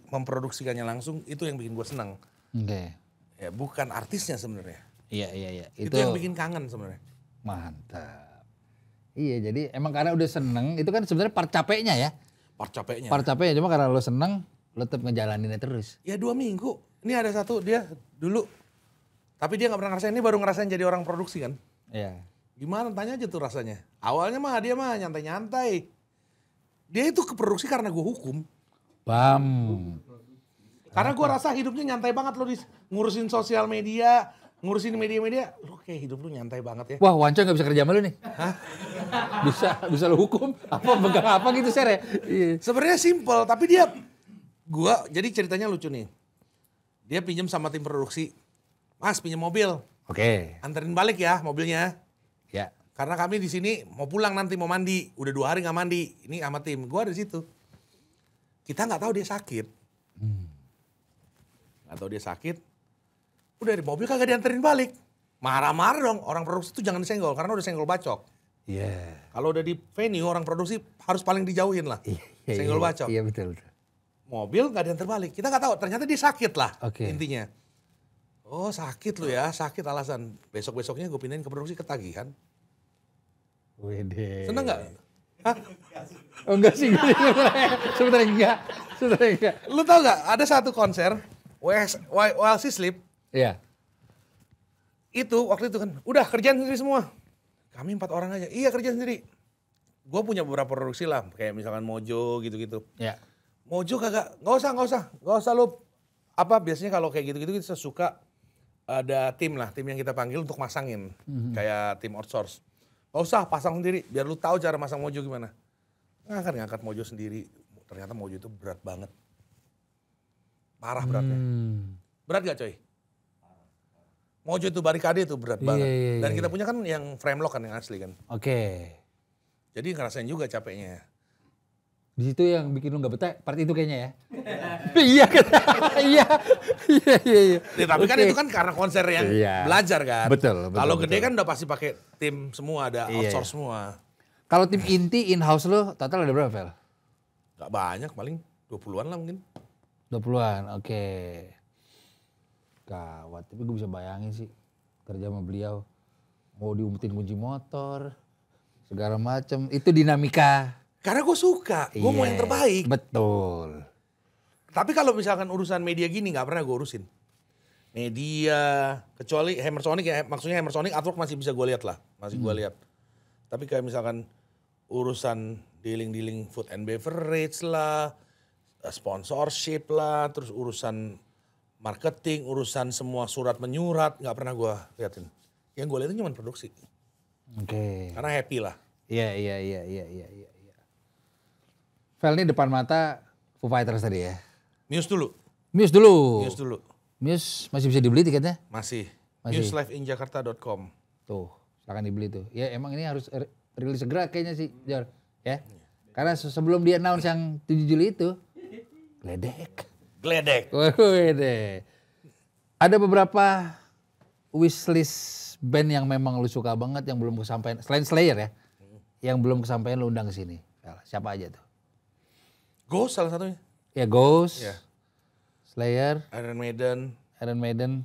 memproduksikannya langsung, itu yang bikin gue senang. Oke. Ya bukan artisnya sebenarnya. Iya. Itu yang bikin kangen sebenarnya. Mantap. Iya, jadi emang karena udah seneng, itu kan sebenarnya part capeknya ya. Part capeknya. Part capeknya, cuma karena lo seneng, lo tetap ngejalaninnya terus. Ya 2 minggu. Ini ada satu dia dulu, tapi dia gak pernah ngerasain, ini baru ngerasain jadi orang produksi kan. Iya. Gimana tanya aja tuh rasanya. Awalnya dia mah nyantai-nyantai. Dia itu ke produksi karena gue hukum. Bam. Karena gue rasa hidupnya nyantai banget lo ngurusin sosial media, ngurusin media-media. Lo kayak hidup lo nyantai banget ya. Wah, Wanco gak bisa kerja sama lu nih. Hah? Bisa lo hukum? Apa, pegang apa gitu, Ser ya? Iya. Sebenarnya simple, tapi jadi ceritanya lucu nih. Dia pinjam sama tim produksi. Mas, pinjam mobil. Oke. Anterin balik ya mobilnya. Ya. Karena kami di sini mau pulang nanti mau mandi. Udah 2 hari gak mandi. Ini sama tim. Gue ada di situ. Kita nggak tahu dia sakit. Nggak tahu dia sakit. Udah di mobil kagak dianterin balik. Marah-marah dong. Orang produksi itu jangan disenggol. Karena udah senggol bacok. Iya. Kalau udah di venue orang produksi harus paling dijauhin lah. Senggol bacok. Iya betul. Mobil nggak diantar balik. Kita nggak tahu. Ternyata dia sakit lah. Oke. Intinya. Oh sakit lu ya. Sakit alasan. Besok-besoknya gue pindahin ke produksi ketagihan. Wede. Seneng nggak? Hah? Oh enggak sih. Sebenarnya enggak. Lu tau nggak? Ada satu konser. While She Sleep. Iya. Itu waktu itu kan. Udah kerjaan sendiri semua. Kami 4 orang aja. Iya kerja sendiri. Gue punya beberapa produksi lah. Kayak misalkan Mojo gitu-gitu. Iya. Mojo kagak. Nggak usah lu. Biasanya kalau kayak gitu-gitu kita suka ada tim yang kita panggil untuk masangin. Kayak tim outsource. Nggak usah pasang sendiri. Biar lu tahu cara masang Mojo gimana. Ngangkat Mojo sendiri. Ternyata Mojo itu berat banget. Parah beratnya. Berat gak coy? Mojo itu barikade itu berat banget. Iya. Dan kita punya kan yang frame lock kan yang asli kan. Oke. Jadi ngerasain juga capeknya. Di situ yang bikin lu nggak betah, part itu kayaknya ya. Iya kan? Iya. Ya, tapi kan itu kan karena konser yang belajar kan. Betul. Kalau gede kan udah pasti pakai tim semua, ada outsource semua. Kalau tim inti in-house lu total ada berapa, Vel? Gak banyak, paling 20-an lah mungkin. 20-an, oke. Gawat, tapi gue bisa bayangin sih kerja sama beliau. Mau diumpetin kunci motor, segala macem. Itu dinamika. Karena gue suka, gue mau yang terbaik. Betul. Tapi kalau misalkan urusan media gini gak pernah gue urusin. media, kecuali Hammer Sonic ya, maksudnya Hammer Sonic artwork masih bisa gue lihat lah, masih gue lihat. Tapi kayak misalkan urusan dealing food and beverage lah, sponsorship lah, terus urusan marketing, urusan semua surat menyurat, nggak pernah gue liatin. Yang gue liatin cuma produksi. Oke. Karena happy lah. Iya. Vel, ini depan mata Foo Fighters tadi ya. Muse dulu. Muse dulu. Muse masih bisa dibeli tiketnya? Masih. Masih. muselivinjakarta.com. Tuh, silakan dibeli tuh. Ya emang ini harus rilis segera kayaknya sih, Jor. Ya. Karena sebelum dia announce yang 7 Juli itu, Gledek. Wede. Ada beberapa wishlist band yang memang lu suka banget yang belum kesampaian, selain Slayer ya, yang belum kesampaian lu undang ke sini. Siapa aja tuh? Ghost salah satunya. Ya Ghost, Ya. Slayer, Iron Maiden.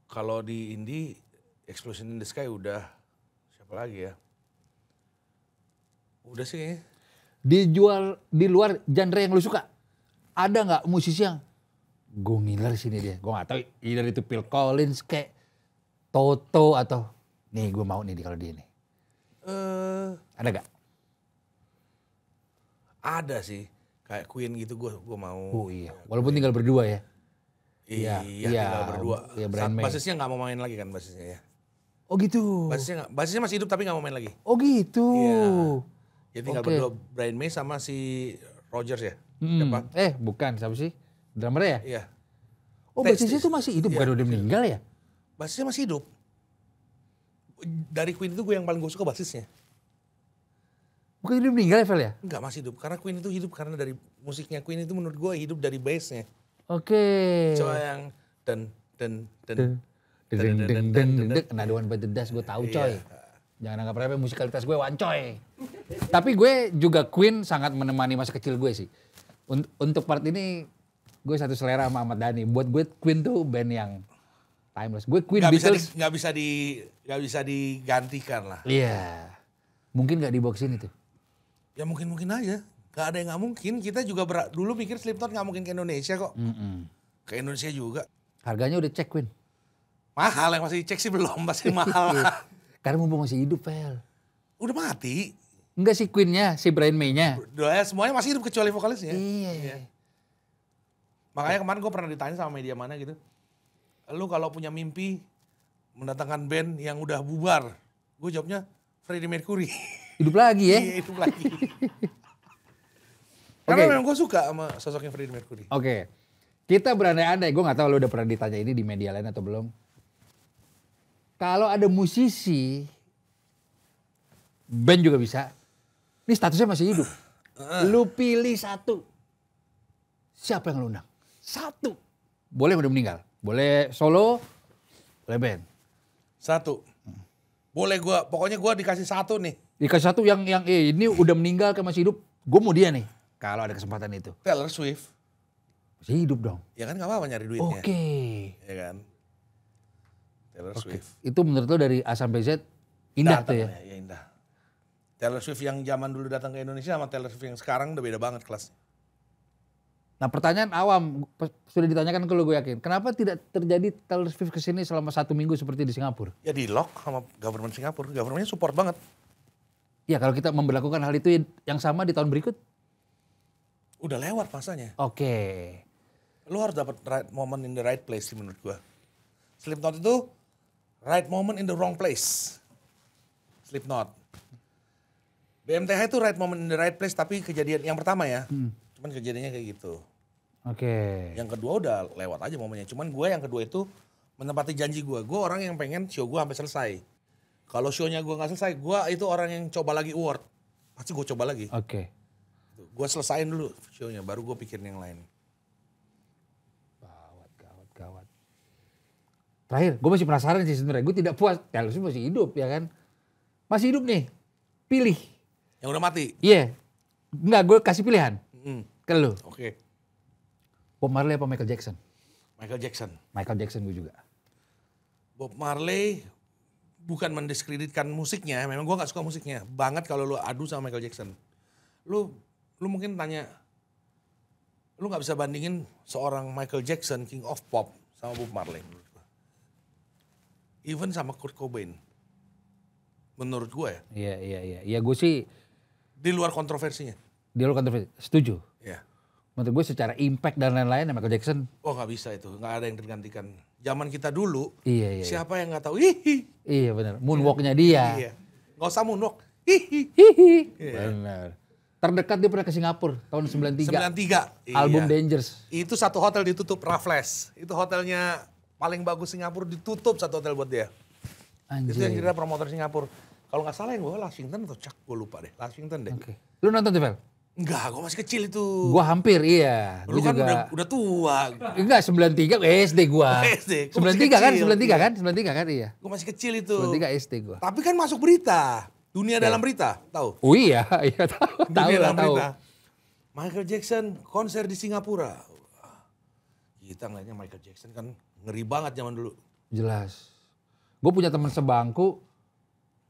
Kalau di indie, Explosion in the Sky udah. Siapa lagi ya? Udah sih kayaknya. dijual di luar genre yang lu suka. Ada nggak musisi yang gue ngiler sini dia? Gue nggak tahu. Either itu Phil Collins kayak Toto atau nih gue mau nih kalau dia nih. Ada gak? Ada sih. Kayak Queen gitu gue mau. Oh iya. Walaupun tinggal berdua ya. Iya, tinggal berdua. Iya, Brian May. Basisnya nggak mau main lagi kan basisnya ya. Oh gitu. Basisnya masih hidup tapi nggak mau main lagi. Oh gitu. Iya. Jadi tinggal Oke. berdua Brian May sama si Rogers ya. Siapa? Bukan siapa sih? Drummer ya? Iya. Oh basisnya itu masih hidup, bukan udah meninggal ya? Basisnya masih hidup. Dari Queen itu gue yang paling gue suka basisnya. Bukan udah meninggal ya Vel ya? Enggak, masih hidup. Karena Queen itu hidup karena dari musiknya Queen itu menurut gue hidup dari bassnya. Oke. Coba yang dan. Nah, The One by the Dust gue tahu coy. Jangan anggap remeh musikalitas gue wancoy. Tapi gue juga Queen sangat menemani masa kecil gue sih. Untuk part ini gue satu selera sama Ahmad Dhani. Buat gue Queen tuh band yang timeless. Gue Queen Beatles. Nggak bisa digantikan lah. Iya. Mungkin gak dibawa kesini tuh. Ya mungkin aja. Gak ada yang nggak mungkin. Kita juga dulu mikir Slipknot nggak mungkin ke Indonesia kok. Ke Indonesia juga. Harganya udah cek Queen. Mahal, yang masih cek sih belum, masih mahal. Karena mumpung masih hidup Vel. Udah mati. Enggak si Queen-nya, si Brian May-nya. Semuanya masih hidup kecuali vokalisnya. Iya. Makanya kemarin gue pernah ditanya sama media mana gitu. Lu kalau punya mimpi mendatangkan band yang udah bubar. Gue jawabnya Freddie Mercury. Hidup lagi ya? Iya, hidup lagi. Karena memang gue suka sama sosoknya Freddie Mercury. Oke. Kita berandai-andai, gue gak tahu lu udah pernah ditanya ini di media lain atau belum. Kalau ada musisi, band juga bisa. Ini statusnya masih hidup. Lu pilih satu. Siapa yang lu undang? Satu. Boleh udah meninggal. Boleh solo, boleh band. Satu. Boleh pokoknya gue dikasih satu nih. Dikasih satu yang ini udah meninggal kayak masih hidup. Gue mau dia nih. Kalau ada kesempatan itu. Taylor Swift. Masih hidup dong. Ya kan gak apa-apa nyari duitnya. Oke. Ya kan. Taylor Swift. Itu menurut lo dari A sampai Z indah tuh ya? Ya indah. Taylor Swift yang zaman dulu datang ke Indonesia sama Taylor Swift yang sekarang udah beda banget kelasnya. Nah pertanyaan awam sudah ditanyakan ke lo gue yakin. Kenapa tidak terjadi Taylor Swift kesini selama 1 minggu seperti di Singapura? Ya di lock sama government Singapura. Governmentnya support banget. Ya kalau kita memberlakukan hal itu yang sama di tahun berikut? Udah lewat masanya. Oke. Lu harus dapat right moment in the right place sih menurut gua. Slipknot itu right moment in the wrong place. Slipknot. BMTH itu right moment in the right place tapi kejadian yang pertama ya. Cuman kejadiannya kayak gitu. Oke. Yang kedua udah lewat aja momennya. Cuman gua yang kedua itu menepati janji gua. Gua orang yang pengen show gua sampai selesai. Kalau show-nya gua nggak selesai, gua itu orang yang coba lagi award. Pasti gua coba lagi. Oke. Gua selesain dulu show-nya, baru gua pikirin yang lain. Gawat. Terakhir, gue masih penasaran sih sebenarnya. Gue tidak puas. Taylor Swift masih hidup ya kan? Masih hidup nih. Pilih. Yang udah mati? Iya. Enggak, gue kasih pilihan. Ke lu. Oke. Bob Marley apa Michael Jackson? Michael Jackson. Michael Jackson gue juga. Bob Marley bukan mendiskreditkan musiknya, memang gue gak suka musiknya. Banget kalau lu adu sama Michael Jackson. Lu mungkin tanya, Lu nggak bisa bandingin seorang Michael Jackson, King of Pop, sama Bob Marley menurut gua. Even sama Kurt Cobain. Menurut gua ya. Iya. Ya gue sih Di luar kontroversinya. dia lo kontroversi. Setuju. Ya. Menurut gue secara impact dan lain-lain Michael Jackson. Oh nggak bisa itu, nggak ada yang tergantikan. Zaman kita dulu, Iya. siapa yang nggak tahu? Hihi. Iya benar. Moonwalk-nya dia. Iya. Nggak usah moonwalk. Hihi. Hihi. Iya. Benar. Terdekat dia pernah ke Singapura tahun 93. 93. Album Iya. Dangerous. Itu satu hotel ditutup, Raffles. Itu hotelnya paling bagus Singapura, ditutup satu hotel buat dia. Itu yang Anjir. kira promotor Singapura. Kalau nggak salah yang gue Washington atau Chuck, gue lupa deh. Washington deh. Oke. Lu nonton tuh, Vel? Enggak, gue masih kecil itu. Gua hampir, iya. Lu Gua kan juga. udah tua. Enggak, 93 SD gua. SD, gua masih 93 kan? kecil. 93 kan? 93 kan? Iya. Gue masih kecil itu. 93 SD gua. Tapi kan masuk berita. Dunia dalam berita, tahu? Oh iya, iya tahu Dunia lah dalam tahu. berita. Michael Jackson konser di Singapura. Kita ngeliatnya Michael Jackson kan ngeri banget zaman dulu. Jelas. Gue punya teman sebangku,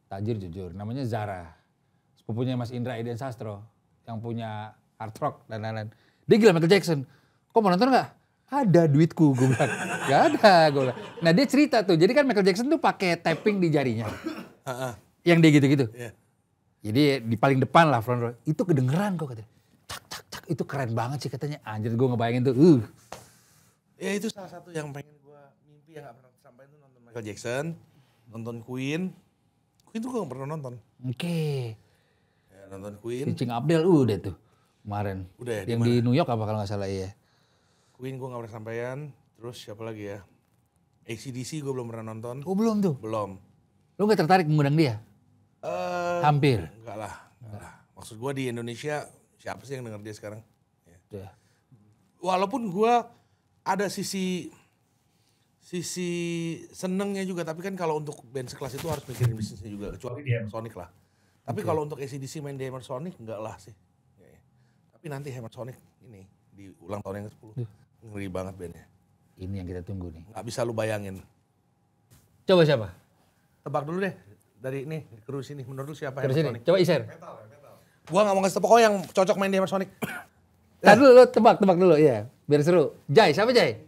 tajir jujur, namanya Zara. Sepupunya Mas Indra Eden Sastro, yang punya hard rock dan lain-lain. Dia gila Michael Jackson. Kok mau nonton nggak? Ada duitku, gue bilang. Gak ada, gue bilang. Nah dia cerita tuh, jadi kan Michael Jackson tuh pakai tapping di jarinya. Yang dia gitu-gitu. Iya. Jadi di paling depan lah front row. Itu kedengeran kok katanya. Cak, cak, cak. Itu keren banget sih katanya. Anjir gue ngebayangin tuh. Ya itu salah satu yang pengen gue mimpi yang gak pernah sampai itu nonton Michael Jackson, nonton Queen. Queen tuh gue gak pernah nonton. Oke. Ya, nonton Si Queen. Cing Abdel udah tuh kemarin. Udah ya, Yang di New York apa kalau nggak salah ya. Queen gue gak pernah sampean. Terus siapa lagi ya? AC/DC gue belum pernah nonton. Oh belum tuh. Belum. Lu nggak tertarik mengundang dia? Hampir. Enggak lah. Maksud gue di Indonesia siapa sih yang denger dia sekarang? Ya. Ya. Walaupun gue ada sisi senengnya juga, tapi kan kalau untuk band sekelas itu harus mikirin bisnisnya juga, kecuali di Hammer Sonic lah. Tapi kalau untuk AC/DC main di Hammer Sonic enggak lah sih. Ya. Tapi nanti Hammer Sonic ini di ulang tahun yang ke-10 ngeri banget bandnya. Ini yang kita tunggu nih. Nggak bisa lu bayangin. Coba siapa? Tebak dulu deh dari ini kru sini, menurut lu siapa Terus Hammer sini. Sonic? Coba Iser. Gua nggak mau ngasih tau, pokoknya yang cocok main di Hammer Sonic. Tadi dulu, lu tebak dulu ya. Biar seru. Jai, siapa Jai?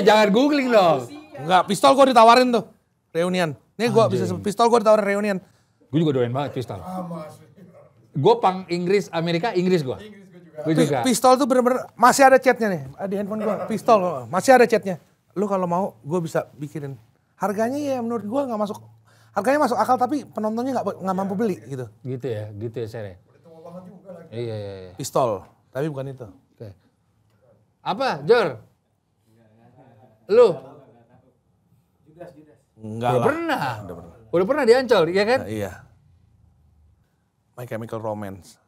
Jangan googling dong. Enggak, pistol gua ditawarin tuh. Reunian. Nih gua bisa pistol gua ditawarin reunian. Gue juga doain banget pistol. Gue pang Inggris, Amerika, Inggris gue. Gue juga. Pistol tuh bener-bener masih ada chatnya nih di handphone gua. Pistol masih ada chatnya. Lu kalau mau gua bisa bikinin. Harganya ya menurut gua nggak masuk. Harganya masuk akal tapi penontonnya nggak mampu beli gitu. Gitu ya Sere. Iya. Pistol, tapi bukan itu. Oke. Apa, Jor? Lu? Enggak Udah lah. pernah. Udah pernah di Ancol, ya kan? Iya. My Chemical Romance.